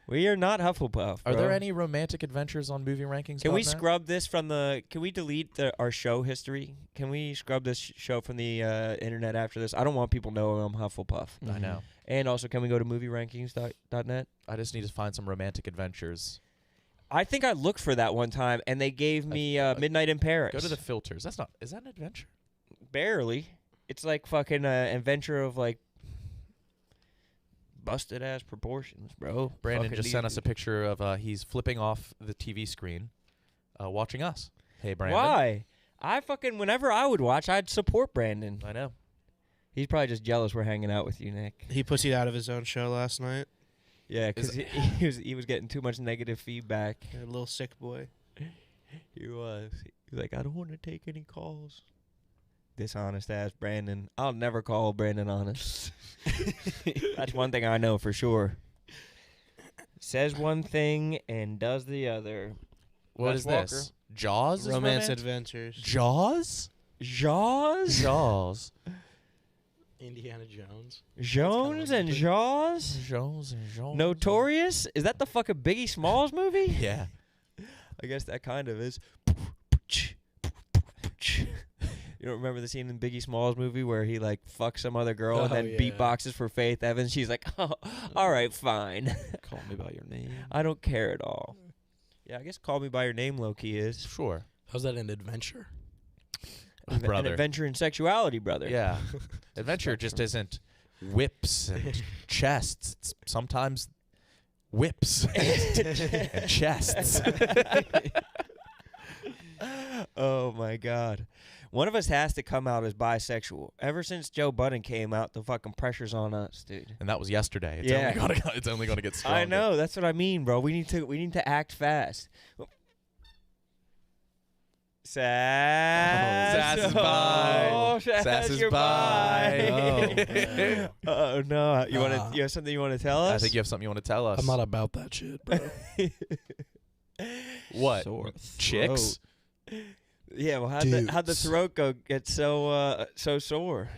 We are not Hufflepuff. Are bro. there any romantic adventures on movierankings.net? Can we scrub this from the? Can we delete our show history? Can we scrub this show from the internet after this? I don't want people to know I'm Hufflepuff. I know. And also, can we go to movierankings.net? I just need to find some romantic adventures. I think I looked for that one time, and they gave me Midnight in Paris. Go to the filters. Is that an adventure? Barely. It's like fucking adventure of like busted ass proportions, bro. Brandon Fucking just sent us a picture of he's flipping off the TV screen, watching us. Hey, Brandon. Why? I fucking whenever I would watch, I'd support Brandon. I know. He's probably just jealous we're hanging out with you, Nick. He pussied out of his own show last night. Yeah, because he was getting too much negative feedback. A little sick boy. He was. He was like, I don't want to take any calls. Dishonest ass Brandon. I'll never call Brandon honest. That's one thing I know for sure. Says one thing and does the other. What Wes is Walker. this? Jaws? is Romance romantic? adventures. Jaws? Jaws? Jaws. Indiana Jones. Jones and romantic. Jaws? Jaws and Jaws. Notorious? Is that the fucking Biggie Smalls movie? Yeah. I guess that kind of is. You don't remember the scene in Biggie Smalls movie where he like fucks some other girl and Oh, then yeah. beatboxes for Faith Evans? She's like, oh, all right, fine. Call me by your name. I don't care at all. Yeah, I guess Call Me By Your Name low-key is. Sure. How's that an adventure? An Brother. adventure in sexuality, brother. Yeah. Adventure just isn't whips and chests. It's sometimes whips and chests. Oh, my God. One of us has to come out as bisexual. Ever since Joe Budden came out, the fucking pressure's on us, dude. And that was yesterday. It's Yeah. only gonna get stronger. I know. That's what I mean, bro. We need to act fast. Sass. Sass is by. Oh, Sass is you're by. Oh no. You Nah. you have something you want to tell us? I think you have something you want to tell us. I'm not about that shit, bro. What? Sore Chicks? Yeah, well how'd the Dudes. throat go get so sore?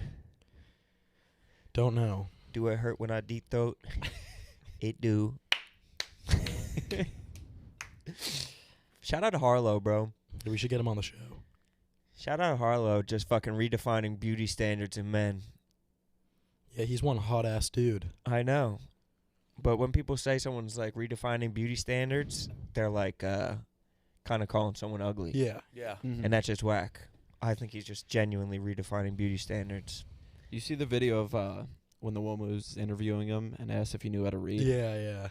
Don't know. Do it hurt when I deep throat? It do. Shout out to Harlow, bro. We should get him on the show. Shout out to Harlow, just fucking redefining beauty standards in men. Yeah, he's one hot ass dude. I know. But when people say someone's like redefining beauty standards, they're like kind of calling someone ugly. Yeah. Yeah. And that's just whack. I think he's just genuinely redefining beauty standards. You see the video of when the woman was interviewing him and asked if he knew how to read? Yeah, yeah.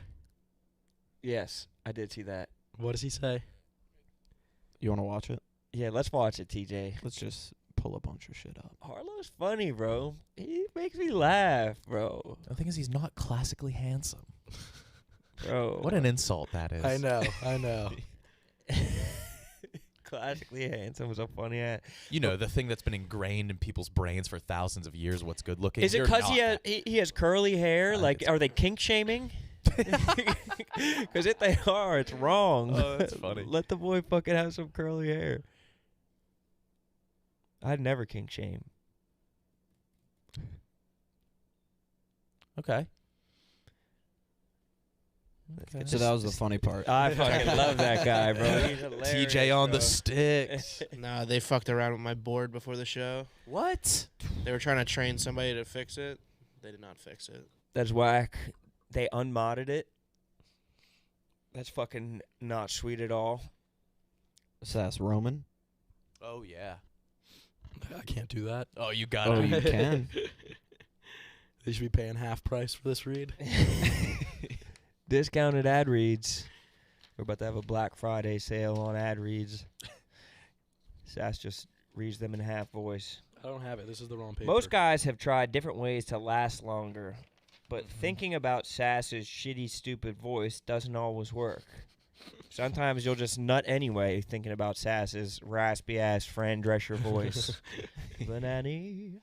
Yes, I did see that. What does he say? You want to watch it? Yeah, let's watch it, TJ. Let's just pull pull a bunch of shit up. Harlow's funny, bro. He makes me laugh, bro. The thing is, he's not classically handsome. Bro. What an insult that is. I know. Classically handsome was a funny ass. You know, the thing that's been ingrained in people's brains for thousands of years, what's good looking. Is it You're because not he has curly hair? I Like, think are they kink shaming? Because if they are, it's wrong. Oh, that's funny. Let the boy fucking have some curly hair. I'd never kink shame. Okay. So that was the funny part. I fucking love that guy, bro. He's hilarious, TJ on the bro. sticks. Nah, they fucked around with my board before the show. What? They were trying to train somebody to fix it. They did not fix it. That's whack. They unmodded it. That's fucking not sweet at all. Sass Roman. Oh, yeah. I can't do that. Oh, you got Oh, it. you can. They should be paying half price for this read. Discounted ad reads. We're about to have a Black Friday sale on ad reads. Sass just reads them in half voice. I don't have it. This is the wrong paper. Most guys have tried different ways to last longer, but thinking about Sass's shitty, stupid voice doesn't always work. Sometimes you'll just nut anyway thinking about Sass's raspy-ass Fran Drescher voice. The nanny.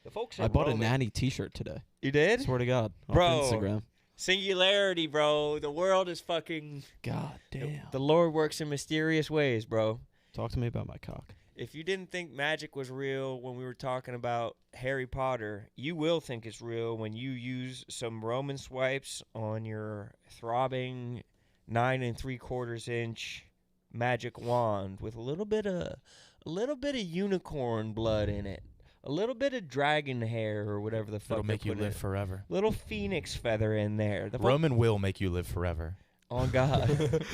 The folks I at bought a Roman- nanny T-shirt today. You did? Swear to God. Bro. Off Instagram. Singularity, bro. The world is fucking... God damn. The Lord works in mysterious ways, bro. Talk to me about my cock. If you didn't think magic was real when we were talking about Harry Potter, you will think it's real when you use some Roman swipes on your throbbing 9 3/4 inch magic wand with a little bit of unicorn blood in it, a little bit of dragon hair or whatever the fuck. It'll make you live forever. Little phoenix feather in there. Roman will make you live forever. On God.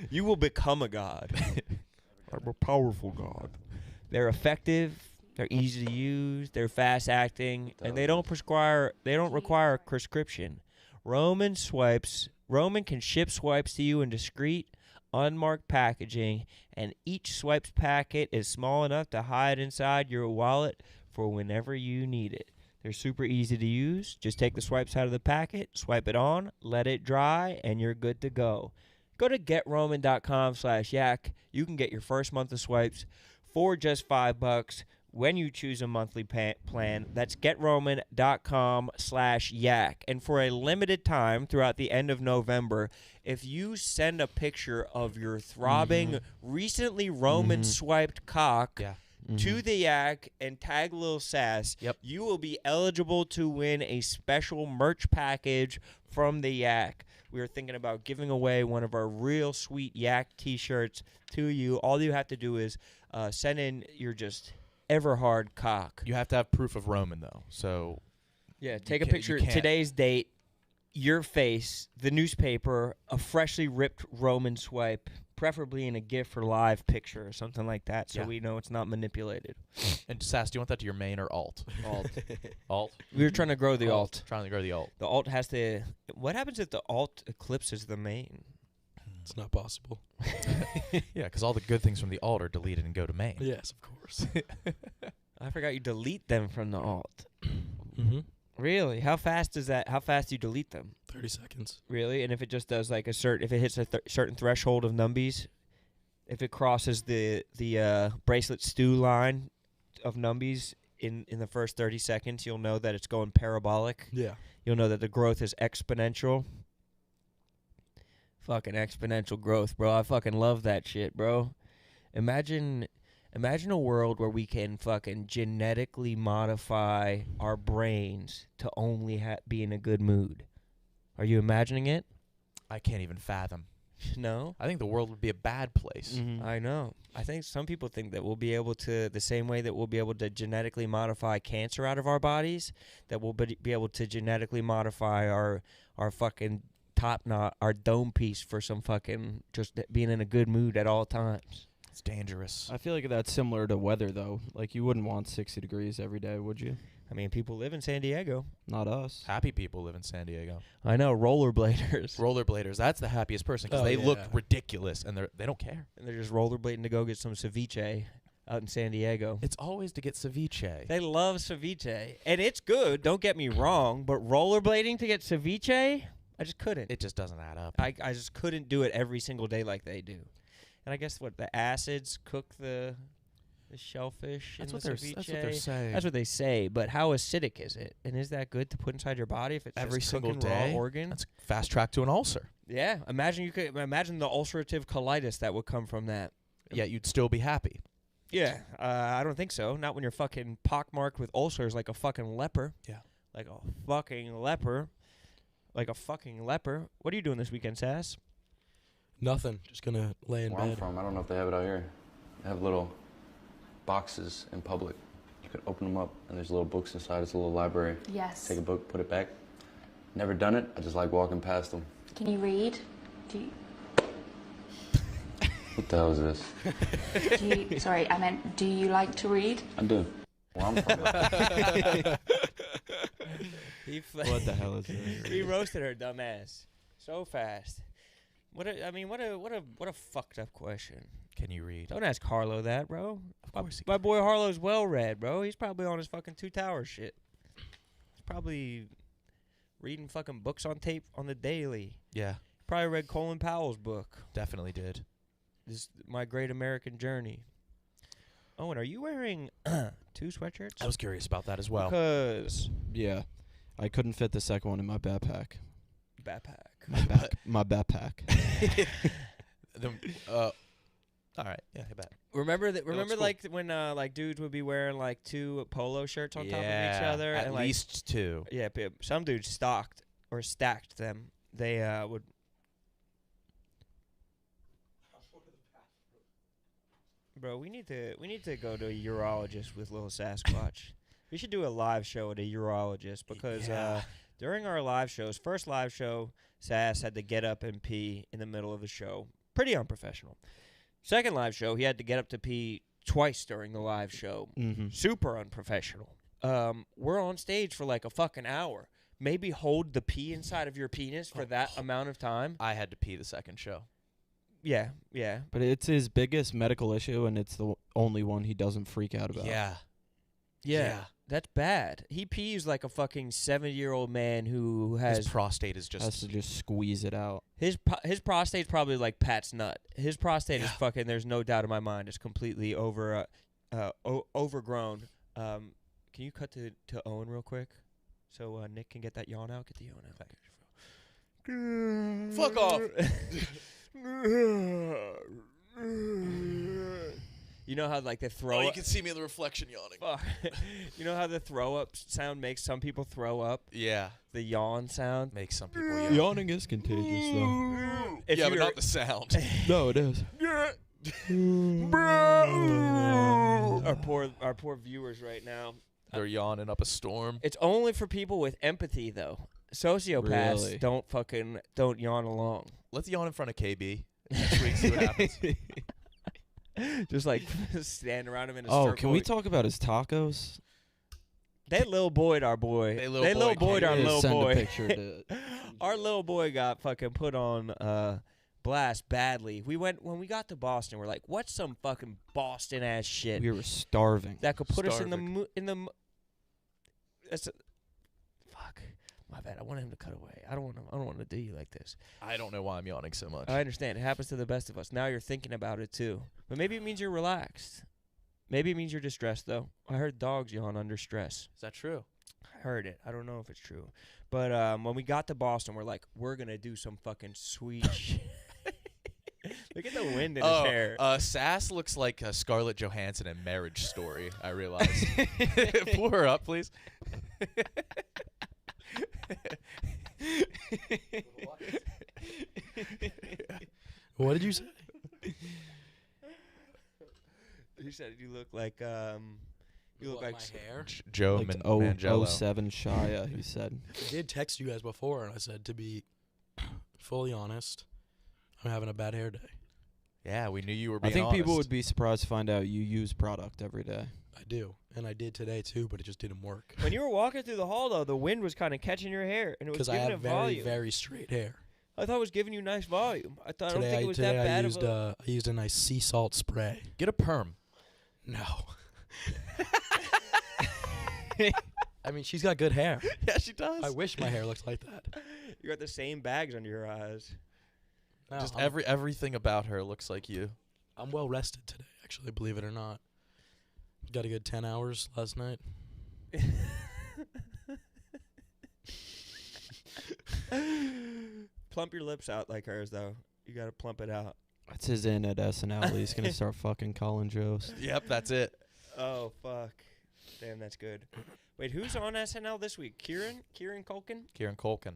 You will become a god. I'm a powerful god. They're effective. They're easy to use. They're fast acting, and they don't require a prescription. Roman can ship swipes to you in discreet, unmarked packaging, and each swipes packet is small enough to hide inside your wallet for whenever you need it. They're super easy to use. Just take the swipes out of the packet, swipe it on, let it dry, and you're good to go. Go to GetRoman.com/yak. You can get your first month of swipes for just $5 when you choose a monthly plan. That's GetRoman.com/yak. And for a limited time throughout the end of November, if you send a picture of your throbbing, recently Roman swiped cock to the yak and tag Lil Sass, you will be eligible to win a special merch package from the yak. We are thinking about giving away one of our real sweet yak t-shirts to you. All you have to do is send in your just ever hard cock. You have to have proof of Roman, though. So Yeah, take a picture, today's date, your face, the newspaper, a freshly ripped Roman swipe, preferably in a GIF or live picture or something like that, so we know it's not manipulated. And Sass, do you want that to your main or alt? Alt. Alt? We were trying to grow the alt. Trying to grow the alt. The alt has to... What happens if the alt eclipses the main? It's not possible. Yeah, because all the good things from the alt are deleted and go to main. Yes, of course. I forgot you delete them from the alt. Mm-hmm. Really? How fast is that? How fast do you delete them? 30 seconds. Really? And if it just does like if it hits a certain threshold of numbies, if it crosses the bracelet stew line of numbies in the first 30 seconds, you'll know that it's going parabolic. Yeah. You'll know that the growth is exponential. Fucking exponential growth, bro. I fucking love that shit, bro. Imagine a world where we can fucking genetically modify our brains to only be in a good mood. Are you imagining it? I can't even fathom. No? I think the world would be a bad place. I know. I think some people think that we'll be able to, the same way that we'll be able to genetically modify cancer out of our bodies, that we'll be able to genetically modify our fucking top knot, our dome piece for some fucking just being in a good mood at all times. It's dangerous. I feel like that's similar to weather, though. Like, you wouldn't want 60 degrees every day, would you? I mean, people live in San Diego. Not us. Happy people live in San Diego. I know, rollerbladers. Rollerbladers, that's the happiest person because Oh, they look yeah. ridiculous and they don't care. And they're just rollerblading to go get some ceviche out in San Diego. It's always to get ceviche. They love ceviche, and it's good. Don't get me wrong, but rollerblading to get ceviche, I just couldn't. It just doesn't add up. I just couldn't do it every single day like they do. And I guess what the acids cook the shellfish in the ceviche. That's what they're saying. That's what they say. But how acidic is it? And is that good to put inside your body if it's Every just single cooking day? raw organ? That's fast track to an ulcer. Yeah. Imagine the ulcerative colitis that would come from that. Yet you'd still be happy. Yeah. I don't think so. Not when you're fucking pockmarked with ulcers like a fucking leper. Yeah. Like a fucking leper. Like a fucking leper. What are you doing this weekend, Sass? Nothing. Just gonna lay in Where I'm bed. from, I don't know if they have it out here. They have little boxes in public. You can open them up, and there's little books inside. It's a little library. Yes. Take a book, put it back. Never done it. I just like walking past them. Can you read? What the hell is this? Sorry, I meant, do you like to read? I do. Where I'm from. What the hell is this? He roasted her dumb ass so fast. What a fucked up question. Can you read? Don't ask Harlow that, bro. Of course he My boy Harlow's well read, bro. He's probably on his fucking Two Towers shit. He's probably reading fucking books on tape on the daily. Yeah, Probably read Colin Powell's book. definitely did. This My Great American Journey. Owen, are you wearing 2 sweatshirts? I was curious about that as well. Because Yeah. I couldn't fit the second one in my backpack. backpack. My backpack. All right. Yeah, I bet. Remember that? looks Remember cool. like when like dudes would be wearing like 2 polo shirts on top of each other, At and like least 2. yeah, some dudes stacked them. They would. Bro, we need to go to a urologist with little Sasquatch. We should do a live show at a urologist because Yeah. during our live shows, first live show, Sass had to get up and pee in the middle of the show. Pretty unprofessional. Second live show, he had to get up to pee twice during the live show. Mm-hmm. Super unprofessional. We're on stage for like a fucking hour. Maybe hold the pee inside of your penis for that amount of time. I had to pee the second show. Yeah, yeah. But it's his biggest medical issue, and it's the only one he doesn't freak out about. Yeah. Yeah. That's bad. He pees like a fucking 70-year-old man who His has prostate is just. Has to just squeeze it out. his prostate's probably like Pat's nut. His prostate is fucking. There's no doubt in my mind. It's completely overgrown. Can you cut to Owen real quick, so Nick can get that yawn out? Get the yawn out. Fuck off. You know how like the throw Oh, you up. can see me in the reflection yawning. Fuck. You know how the throw up sound makes some people throw up? Yeah. The yawn sound. Makes some people yawn. Yawning is contagious, though. If Yeah, but you're- not the sound. No, it is. our poor viewers right now. They're yawning up a storm. It's only for people with empathy though. Sociopaths Really? don't yawn along. Let's yawn in front of KB next week. See what happens. Just like stand around him in a Oh, circle. can we talk about his tacos? They Lil Boyd our boy. They Lil Lil Boyd our Yeah, Lil send boy. a picture to Our little boy got fucking put on blast badly. When we got to Boston, we're like, what's some fucking Boston ass shit We were starving. that could put us Starving. fuck. My bad. I want him to cut away. I don't want to do you like this. I don't know why I'm yawning so much. I understand. It happens to the best of us. Now you're thinking about it too. But maybe it means you're relaxed. Maybe it means you're distressed though. I heard dogs yawn under stress. Is that true? I heard it. I don't know if it's true. But when we got to Boston, we're like, we're going to do some fucking sweet shit. Look at the wind in his hair. Sass looks like Scarlett Johansson in Marriage Story, I realized. Pull her up, please. What did you say? He said you look like you look like my hair. Joe Like Manganiello. 07 Shia, he said. I did text you guys before, and I said, to be fully honest, I'm having a bad hair day. Yeah, we knew you were I being think people honest. would be surprised to find out you use product every day. I do, and I did today too, but it just didn't work When you were walking through the hall though, the wind was kind of catching your hair and it was because I giving have it very, volume. very straight hair. I thought it was giving you nice volume. I don't Today, think it was that I bad used of a I used a nice sea salt spray. Get a perm. No. I mean, she's got good hair. Yeah, she does. I wish my hair looked like that. You got the same bags under your eyes. No, Just I'm, everything about her looks like you. I'm well rested today, actually, believe it or not. Got a good 10 hours last night. Plump your lips out like hers, though. You got to plump it out. That's his in at SNL. He's gonna start fucking calling Joe's. Yep, that's it. Oh, fuck. Damn, that's good. Wait, who's on SNL this week? Kieran Culkin? Kieran Culkin.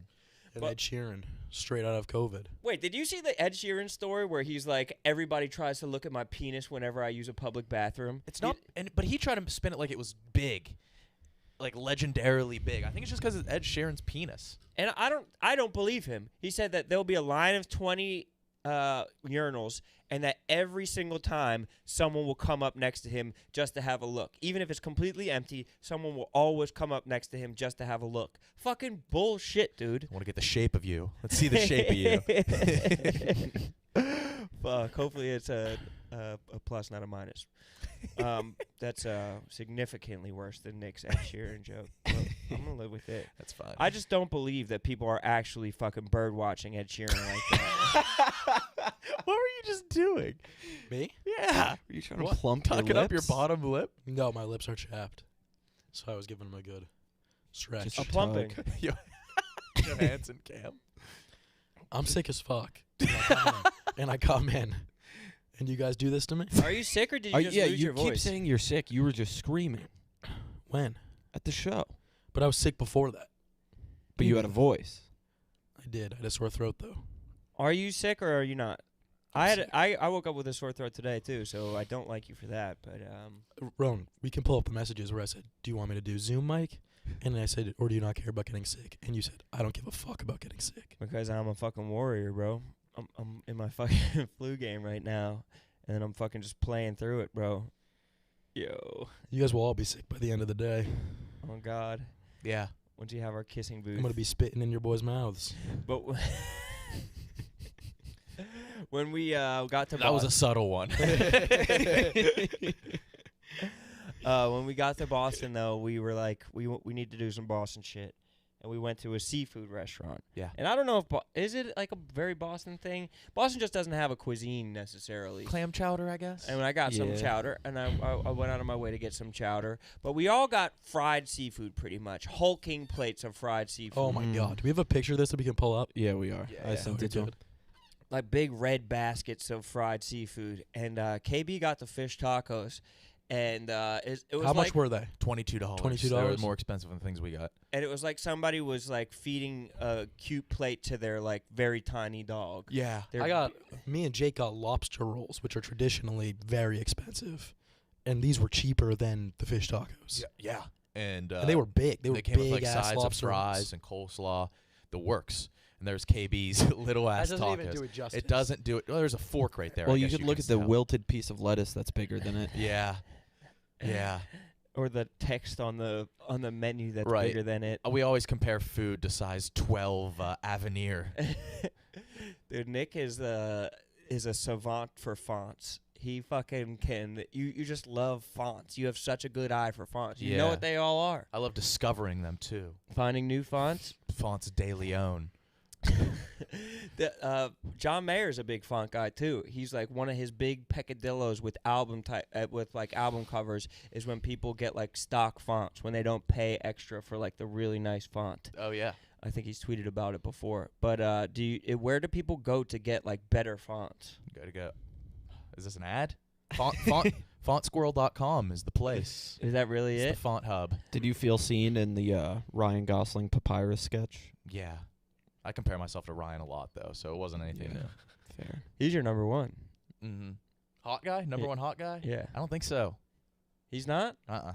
And But- Ed Sheeran, straight out of COVID. Wait, did you see the Ed Sheeran story where he's like, everybody tries to look at my penis whenever I use a public bathroom? It's not, but he tried to spin it like it was big, like legendarily big. I think it's just because it's Ed Sheeran's penis. And I don't believe him. He said that there'll be a line of 20 urinals, and that every single time someone will come up next to him just to have a look. Even if it's completely empty, someone will always come up next to him just to have a look. Fucking bullshit, dude. I want to get the shape of you. Let's see the shape of you. Fuck. Hopefully it's a plus, not a minus. That's significantly worse than Nick's Ed Sheeran joke. Well, I'm gonna live with it. That's fine. I just don't believe that people are actually fucking bird watching Ed Sheeran like that. What were you just doing? Me? Yeah. Are you trying What? to plump Tucking your up lips? your bottom lip? No, my lips are chapped. So I was giving them a good stretch. Just A plumping. tug. Johansson Cam. I'm sick as fuck. And I come in. And you guys do this to me? Are you sick or did you Are just yeah, lose you your keep voice? saying you're sick. You were just screaming When? at the show, But I was sick before that. but you had a voice. I did. I had a sore throat, though. Are you sick or are you not? I woke up with a sore throat today too, so I don't like you for that. But Rone, we can pull up the messages where I said, do you want me to do Zoom mic? And I said, or do you not care about getting sick? And you said, I don't give a fuck about getting sick. because I'm a fucking warrior, bro. I'm in my fucking flu game right now, and I'm fucking just playing through it, bro. Yo, You guys will all be sick by the end of the day. oh God. Yeah. Once you have our kissing booth. I'm going to be spitting in your boys' mouths. But when we got to That was a subtle one. when we got to Boston, though, we were like, we need to do some Boston shit, and we went to a seafood restaurant. Yeah. And I don't know if is it like a very Boston thing? Boston just doesn't have a cuisine necessarily. Clam chowder, I guess. And I got some Yeah. chowder, and I went out of my way to get some chowder. But we all got fried seafood pretty much, hulking plates of fried seafood. Oh, my God. Do we have a picture of this that we can pull up? Yeah, we are. Yeah, I yeah. sent Oh, it to him. good. Like big red baskets of fried seafood. And KB got the fish tacos. And it was How like, much were they? $22. $22? They were more expensive than things we got. and it was like somebody was like feeding a cute plate to their like very tiny dog. Yeah. Me and Jake got lobster rolls, which are traditionally very expensive. And these were cheaper than the fish tacos. Yeah. And And they were big. They were came with big like ass sides of lobster fries rolls. and coleslaw, the works. And there's KB's little That ass doesn't tacos. even do it justice. It doesn't do it. Well, there's a fork right there. Well, I you guess could look can at the tell. wilted piece of lettuce that's bigger than it. Yeah. Yeah. Or the text on the menu that's Right. bigger than it. We always compare food to size 12 Avenir. Dude, Nick is a savant for fonts. He fucking can. You just love fonts. You have such a good eye for fonts. You know Yeah. what they all are. I love discovering them too. Finding new fonts. Fonts de Leon. John Mayer's a big font guy too. He's like one of his big peccadillos with album covers is when people get like stock fonts when they don't pay extra for like the really nice font. Oh yeah. I think he's tweeted about it before. But where do people go to get like better fonts? Gotta go. Is this an ad? Fontsquirrel.com is the place. Is that really It's it? the font hub. Did you feel seen in the Ryan Gosling papyrus sketch? Yeah. I compare myself to Ryan a lot though, so it wasn't anything new. Fair. He's your number one. Mm-hmm. Hot guy? Number Yeah. one hot guy? Yeah. I don't think so. He's not? Uh-uh.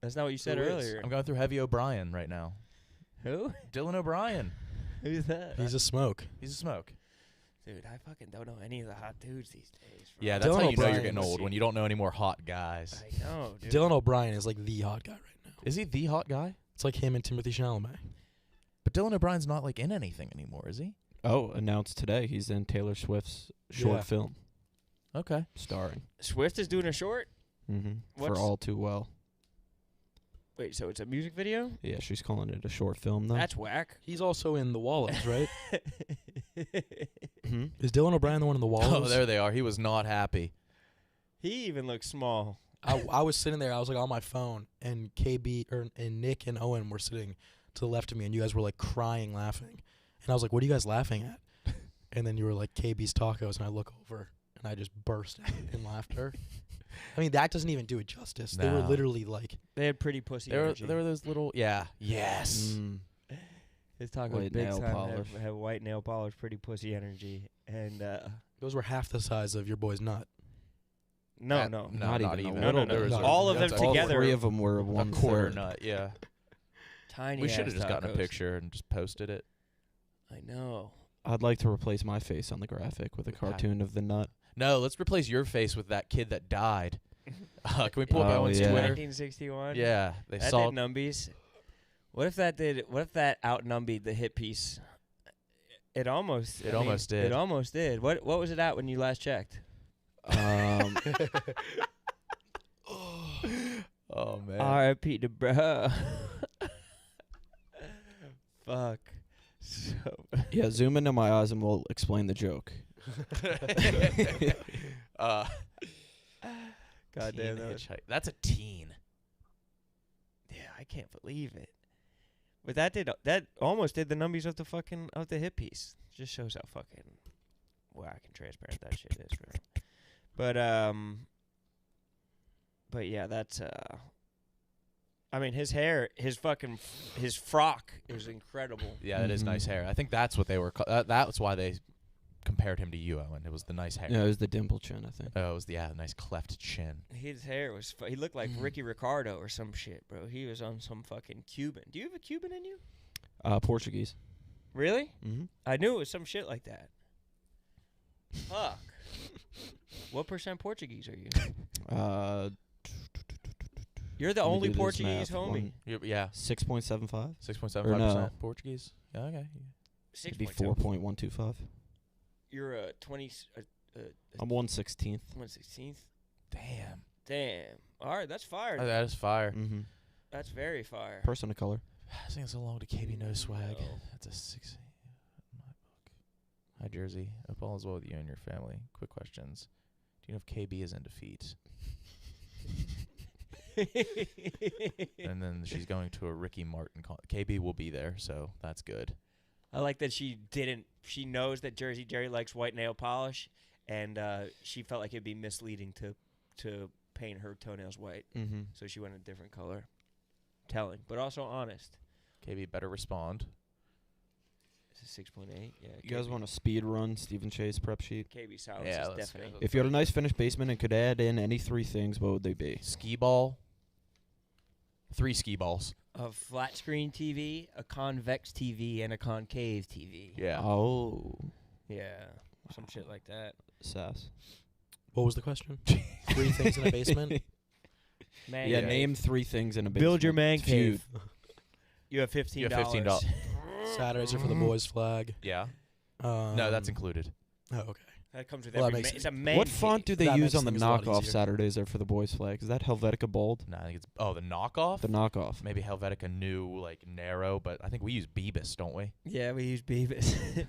That's not what you said Who is? earlier. I'm going through Heavy O'Brien right now. Who? Dylan O'Brien. Who's that? He's a smoke. He's a smoke. Dude, I fucking don't know any of the hot dudes these days. bro. Yeah, that's Dylan how you know you're O'Brien getting was- old, when you don't know any more hot guys. I know, dude. Dylan O'Brien is like the hot guy right now. Is he the hot guy? It's like him and Timothy Chalamet. But Dylan O'Brien's not like in anything anymore, is he? Oh, announced today he's in Taylor Swift's short Yeah. film Okay. starring. Swift is doing a short? Mm-hmm. For What's- All Too Well. Wait, so it's a music video? Yeah, she's calling it a short film, though. That's whack. He's also in The Wallows, right? Hmm? Is Dylan O'Brien the one in The Wallows? Oh, there they are. He was not happy. He even looks small. I was sitting there. I was like on my phone, and and Nick and Owen were sitting to the left of me, and you guys were like crying, laughing. And I was like, "What are you guys laughing at?" And then you were like, "KB's Tacos," and I look over, and I just burst out in laughter. I mean, that doesn't even do it justice. They were No. literally like, They had pretty pussy There were energy. those little yes. Mm. His tacos White big nail time polish. have white nail polish, pretty pussy energy, and those were half the size of your boy's nut. no, No, Not not even even. a little There bit. was All of them that's All together. 3 of them were a 1/3. quarter nut. Yeah. tiny. We should have ass just gotten a tacos. picture and just posted it. I know. I'd like to replace my face on the graphic with a cartoon of the nut. No, let's replace your face with that kid that died. Can we pull up Oh, Owen's yeah. Twitter? 1961. Yeah, they That saw. did numbies. What if that outnumbered the hit piece? It almost. It almost did. It almost did. What was it at when you last checked? Oh man. R.I.P. to bruh. Fuck. So. Yeah, zoom into my eyes and we'll explain the joke. God Teen damn that. hitchhike. That's a teen. Yeah, I can't believe it. But that almost did the numbies of the hit piece. Just shows how fucking whack and transparent that shit is, bro. But yeah, that's I mean, his hair, his frock is incredible. Yeah, that is nice hair. I think that's what they were. That's why they compared him to you, Owen. It was the nice hair. Yeah, it was the dimple chin, I think. Oh, it was the nice cleft chin. His hair was. He looked like Ricky Ricardo or some shit, bro. He was on some fucking Cuban. Do you have a Cuban in you? Portuguese. Really? Mm-hmm. I knew it was some shit like that. Fuck. What % Portuguese are you? You're the Let me only do this Portuguese math. homie. Yeah, 6.75. 6.75% no. Portuguese. Yeah, okay. It'd be 6.7. 4.125. You're a 20. I'm 1/16. 1/16th. Damn. All right, that's fire. Oh, that is fire. Mm-hmm. That's very fire. Person of color. I think it's a long to KB no swag. No. That's a 6 in my book. Hi, Jersey. Hope all is well with you and your family. Quick questions. Do you know if KB is in defeat? And then she's going to a Ricky Martin. KB will be there, so that's good. I like that she didn't. She knows that Jersey Jerry likes white nail polish, and she felt like it'd be misleading to paint her toenails white, Mm-hmm. so she went a different color. Telling, but also honest. KB better respond. This is 6.8. Yeah. You guys want a speed run Stephen Chase prep sheet? KB Silence Yeah, is let's deafening. go. If you had a nice finished basement and could add in any 3 things, what would they be? Ski ball. 3 ski balls. A flat screen TV, a convex TV, and a concave TV. Yeah. Oh. Yeah, some shit like that. Sass. What was the question? 3 things in a basement? Man, Yeah, cave. name 3 things in a basement. Build your man Feud. cave. You have $15. You have $15. Saturdays are for the boys' flag. Yeah. No, that's included. Oh, okay. That comes with Well, that every. makes It's a man. What font do they That use makes on the things a lot knockoff easier. Saturdays there for the boys' flag? Is that Helvetica Bold? No, I think it's the knockoff. The knockoff. Maybe Helvetica new, like narrow, but I think we use Beebus, don't we? Yeah, we use Beavis.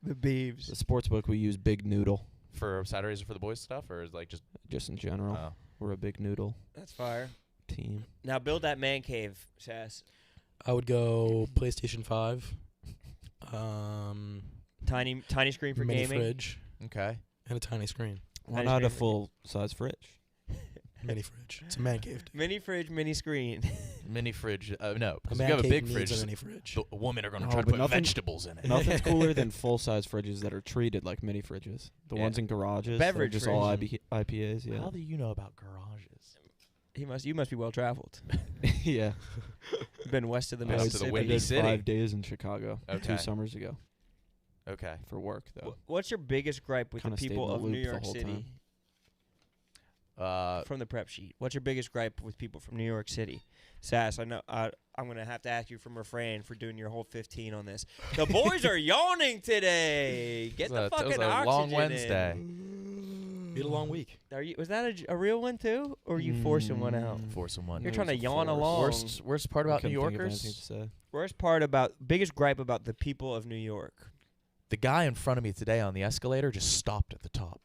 The Beeves. The sports book, we use Big Noodle. For Saturdays for the boys stuff, or is like just Just in general. We're a Big Noodle That's fire. team. Now build that man cave, Sass. I would go PlayStation 5. Tiny screen for Mini gaming. fridge okay. and a tiny screen. Why Tiny not a screen for- full-size fridge? Mini fridge. It's a man cave. Mini fridge, mini screen. Mini fridge. No, A because if man you have a cave big needs fridge, a mini fridge. the women are going to No, try to but put nothing- vegetables in it. Nothing's cooler than full-size fridges that are treated like mini fridges. The Yeah. ones in garages, Beverage they're just all fridge. IPAs. Yeah. How do you know about garages? You must be well traveled. yeah. You've been west of the West of the Mississippi. Windy I did City. 5 days in Chicago Okay. 2 summers ago Okay. for work, though. What's your biggest gripe with Kinda the stayed people in the of loop New the York whole City? time. From the prep sheet, what's your biggest gripe with people from New York City? Sass, I know I'm gonna have to ask you from refrain for doing your whole 15 on this. The boys are yawning today. Get the It fucking was a oxygen long in. Wednesday. We had a long week. Was that a real one too, or are you forcing one out? Forcing one. You're It trying to was a yawn force. along. Worst part about New Couldn't think of anything Yorkers? to say. Biggest gripe about the people of New York. The guy in front of me today on the escalator just stopped at the top.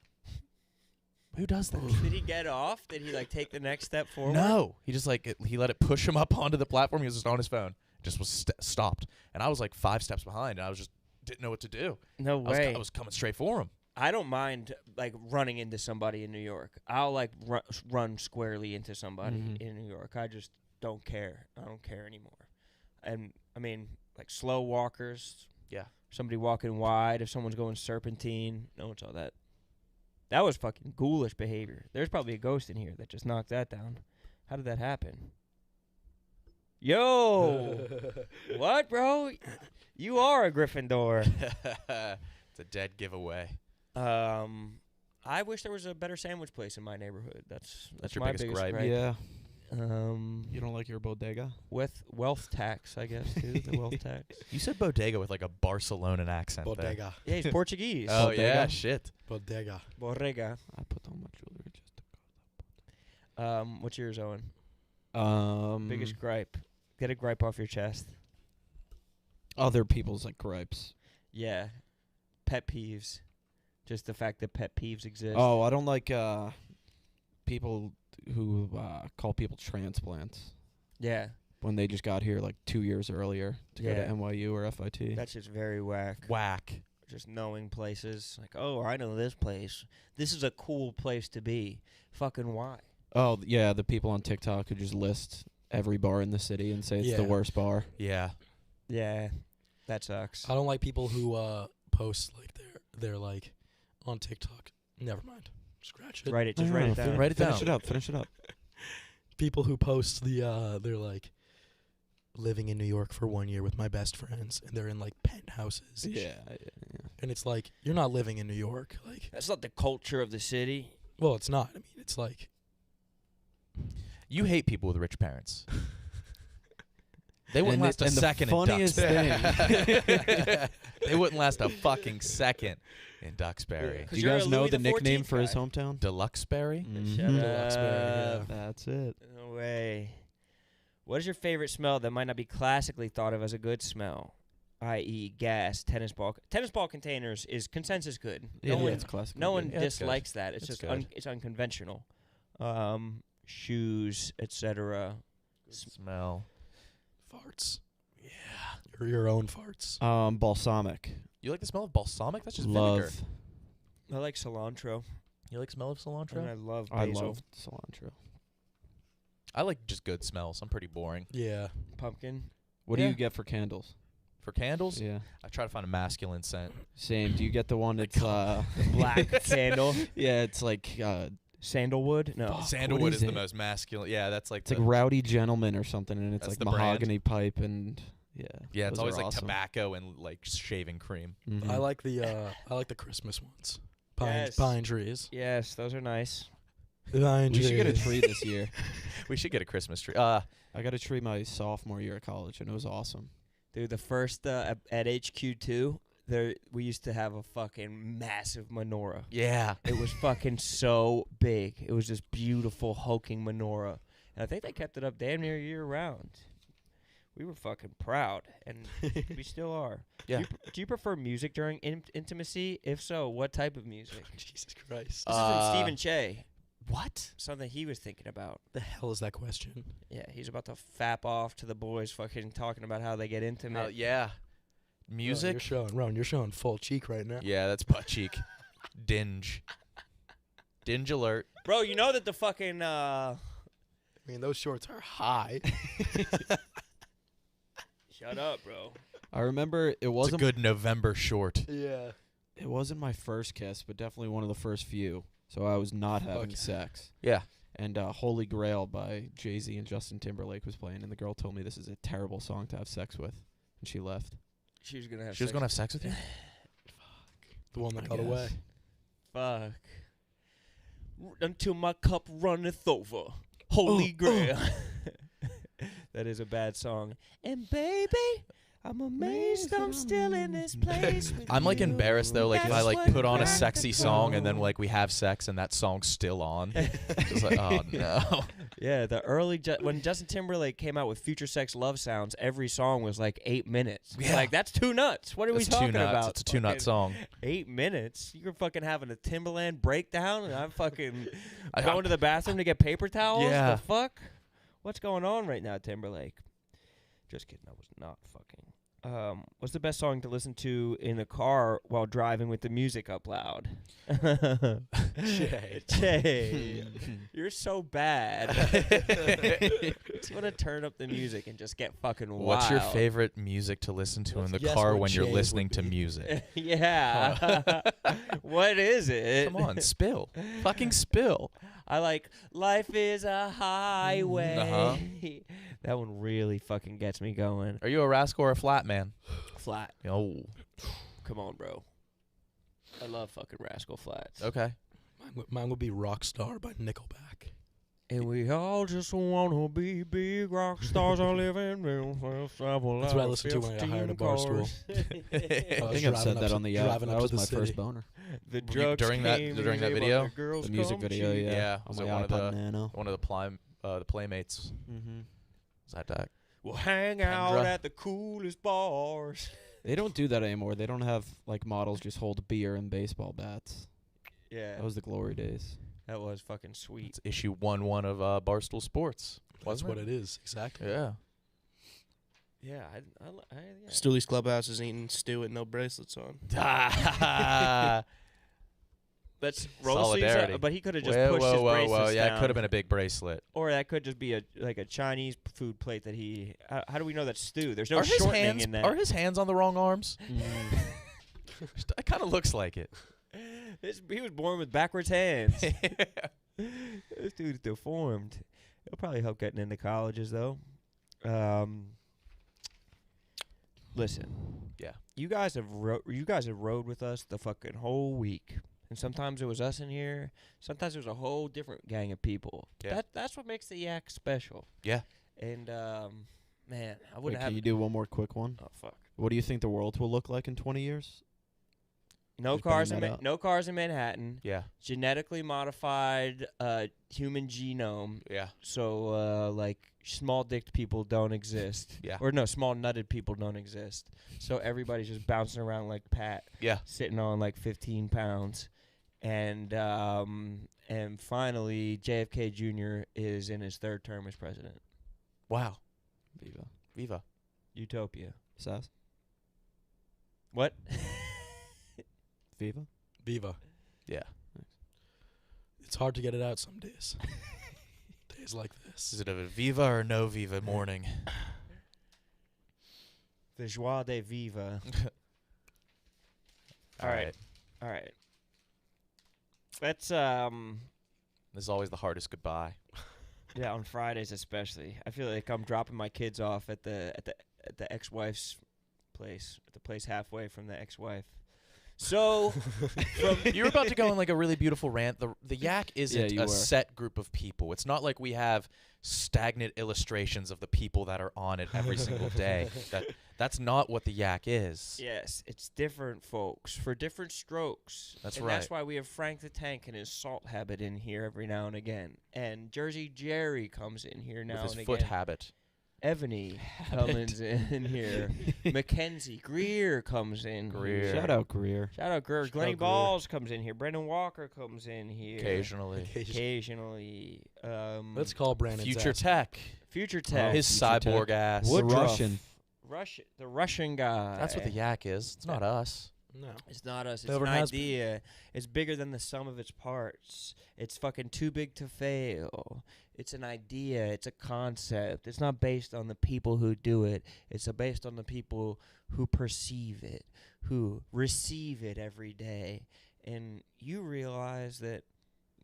Who does that? Did he get off? Did he take the next step forward? No, he just he let it push him up onto the platform. He was just on his phone, just was stopped, and I was 5 steps behind, and I was just didn't know what to do. No way. I was coming straight for him. I don't mind running into somebody in New York. I'll run squarely into somebody in New York. I just don't care. I don't care anymore. And I mean, slow walkers. Yeah. Somebody walking wide. If someone's going serpentine, no one saw that. That was fucking ghoulish behavior. There's probably a ghost in here that just knocked that down. How did that happen? Yo! What, bro? You are a Gryffindor. It's a dead giveaway. I wish there was a better sandwich place in my neighborhood. That's your my biggest biggest gripe. gripe. Yeah. You don't like your bodega? With wealth tax, I guess, too. The wealth tax. You said bodega with a Barcelonan accent. There. Bodega. Yeah, he's Portuguese. Oh Bodega? yeah, shit. Bodega. Borrega. I put on my jewelry just to What's yours, Owen? go. Biggest gripe. Get a gripe off your chest. Other people's gripes. Yeah. Pet peeves. Just the fact that pet peeves exist. Oh, I don't like people who call people transplants Yeah. when they just got here 2 years earlier to go Yeah. to NYU or FIT. That's just very whack. Whack. Just knowing places. I know this place. This is a cool place to be. Fucking why? Oh, yeah, the people on TikTok who just list every bar in the city and say it's the Yeah. worst bar. Yeah. Yeah. That sucks. I don't like people who post they're on TikTok. Never mind. Scratch it. Write it. Just write it down. Write it Finish down. it up. Finish it up. People who post they're living in New York for 1 year with my best friends, and they're in penthouses. and shit. And it's you're not living in New York. That's not the culture of the city. Well, it's not. I mean, it's You hate people with rich parents. They wouldn't last a and second the funniest thing. They wouldn't last a fucking second in Duxbury. Do you guys know the nickname for his hometown? Deluxeberry? Shut Deluxeberry, up. That's it. No way. What is your favorite smell that might not be classically thought of as a good smell? I.e., gas, tennis ball. Tennis ball containers is consensus good. Yeah, No one, it's classic. no one Yeah, it's good. dislikes that. It's It's just good. it's unconventional. Shoes, etc. Smell. farts. Yeah. Or your own farts. Balsamic. You like the smell of balsamic? That's just vinegar. Love. I like cilantro. You like smell of cilantro? And I love I basil. love cilantro. I like just good smells. I'm pretty boring. Yeah. Pumpkin. What do Yeah. you get for candles? For candles, Yeah. I try to find a masculine scent. Same. Do you get the one that's Black sandal. yeah, it's Sandalwood? No. Fuck, Sandalwood what is is the it? most masculine. Yeah, that's it's Rowdy Gentleman or something, and it's That's the brand? mahogany pipe and yeah. yeah, it's those always are awesome. tobacco and shaving cream. Mhm. I like the Christmas ones. Yes. Pine trees. Yes, those are nice. Pine We trees. should get a tree this year. We should get a Christmas tree. I got a tree my sophomore year at college, and it was awesome. Dude, the first at HQ2, we used to have a fucking massive menorah. yeah. It was fucking so big. It was this beautiful hulking menorah. And I think they kept it up damn near year round. We were fucking proud, and we still are. Yeah. Do you prefer music during intimacy? If so, what type of music? Jesus Christ. This is from Stephen Che. What? Something he was thinking about. The hell is that question? Yeah, he's about to fap off to the boys fucking talking about how they get intimate. Yeah. Music? Ron, you're showing full cheek right now. Yeah, that's butt cheek. Dinge. Dinge alert. Bro, you know that the fucking I mean, those shorts are high. Shut up, bro. I remember it It's a wasn't good November short. Yeah. it wasn't my first kiss, but definitely one of the first few. So I was not having Okay. sex. Yeah. And Holy Grail by Jay-Z and Justin Timberlake was playing, and the girl told me this is a terrible song to have sex with, and she left. She was gonna have. She was sex. going to have sex with you? The one that I got away. guess. Fuck. Until my cup runneth over. Holy Grail. That is a bad song. And baby, I'm amazed I'm still in this place. I'm like embarrassed though, like if I That's like what put on a cracked sexy the song and then code. like we have sex and that song's still on. Just like, oh no. Yeah, the early when Justin Timberlake came out with Future Sex Love Sounds, every song was like 8 minutes. Yeah. Like that's too nuts. What are It's we talking too nuts. about? It's a 2 nut Fucking song. 8 minutes? You're fucking having a Timberland breakdown, and I'm fucking I- going to the bathroom to get paper towels. Yeah. The fuck? What's going on right now, Timberlake? Just kidding. I was not fucking. What's the best song to listen to in the car while driving with the music up loud? Jay, you're so bad. Just want to turn up the music and just get fucking wild. What's your favorite music to listen to in the Guess car what when you're Jay's listening would to be. music? Yeah. What is it? Come on, spill. Fucking spill. I like Life is a Highway. Uh-huh. That one really fucking gets me going. Are you a rascal or a flat man? Flat. Oh, Come on, bro. I love fucking Rascal Flats. okay. Mine would be Rockstar by Nickelback. And we all just wanna be big rock stars. I live in That's what I listened to when I got hired at Barstool. I think I've said that on the yacht. driving That up was to the my city. first boner. The You- drugs during that- came during and that gave video? all the girls The music come video, cheap. yeah. Yeah, On was my it one of iPod the- Nano. One of the playmates. Mm-hmm. Was that We'll hang out Kendra. at the coolest bars. They don't do that anymore. They don't have like models just hold beer and baseball bats. Yeah, That was the glory days. that was fucking sweet. It's issue 1-1 of Barstool Sports. That's Wasn't what it is, exactly. Yeah. Yeah, yeah. Stooley's Clubhouse is eating stew with no bracelets on. Let's roll sleeves Solidarity. up, but he could have just Whoa, pushed his whoa, bracelets whoa. Yeah, down. it could have been a big bracelet. Or that could just be a Chinese food plate that he. How do we know that's stew? There's no Are his shortening hands in that. are his hands on the wrong arms? Mm. It kind of looks like it. He was born with backwards hands. This dude's deformed. It'll probably help getting into colleges though. Listen. Yeah. You guys have rode with us the fucking whole week. And sometimes it was us in here. Sometimes it was a whole different gang of people. Yeah. That's what makes the Yak special. Yeah. And man, I Wait, wouldn't have. can you do one more quick one? Oh fuck. What do you think the world will look like in 20 years? No Just bang cars that up. no cars in Manhattan. Yeah. Genetically modified human genome. Yeah. So like small-dicked people don't exist. Yeah. Or no, small-nutted people don't exist. So everybody's just bouncing around like Pat, Yeah. sitting on like 15 pounds. And finally, JFK Jr. is in his third term as president. Wow. Viva. Viva. Utopia. Sass? What? Viva? Viva. Yeah. It's hard to get it out some days. Days like Is this. it a Viva or no Viva morning? The joie de vivre. All right. All right. Let's This is always the hardest goodbye. yeah, on Fridays especially. I feel like I'm dropping my kids off at the ex-wife's place, at the place halfway from the ex-wife. So, You were about to go on like a really beautiful rant. The Yak isn't you a were. set group of people. It's not like we have stagnant illustrations of the people that are on it every single day. That's not what the Yak is. yes, it's different folks for different strokes. That's and right. That's why we have Frank the Tank and his salt habit in here every now and again. And Jersey Jerry comes in here now With his and foot again. habit. Ebony comes in here. Mackenzie Greer comes in Greer. here. Shout out Greer. Shout out Greer. Shout Glenny out Greer. Balls comes in here. Brendan Walker comes in here. Occasionally. Occasionally. Let's call Brandon. Future Tech. Future Tech. His Future Tech. cyborg ass. Wood- Woodruff. Russian. The Russian guy. That's what the Yak is. It's not us. No. It's not us. It's Never an has been. idea. It's bigger than the sum of its parts. It's fucking too big to fail. It's an idea. It's a concept. It's not based on the people who do it. It's based on the people who perceive it, who receive it every day. And you realize that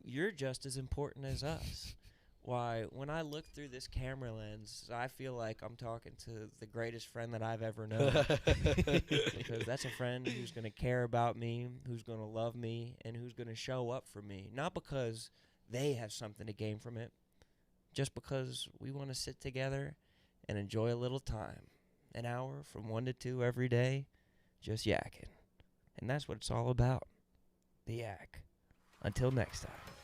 you're just as important as us. Why, when I look through this camera lens, I feel like I'm talking to the greatest friend that I've ever known. Because that's a friend who's going to care about me, who's going to love me, and who's going to show up for me. Not because they have something to gain from it, just because we want to sit together and enjoy a little time. an hour from 1 to 2 every day, just yakking. And that's what it's all about. The yak. Until next time.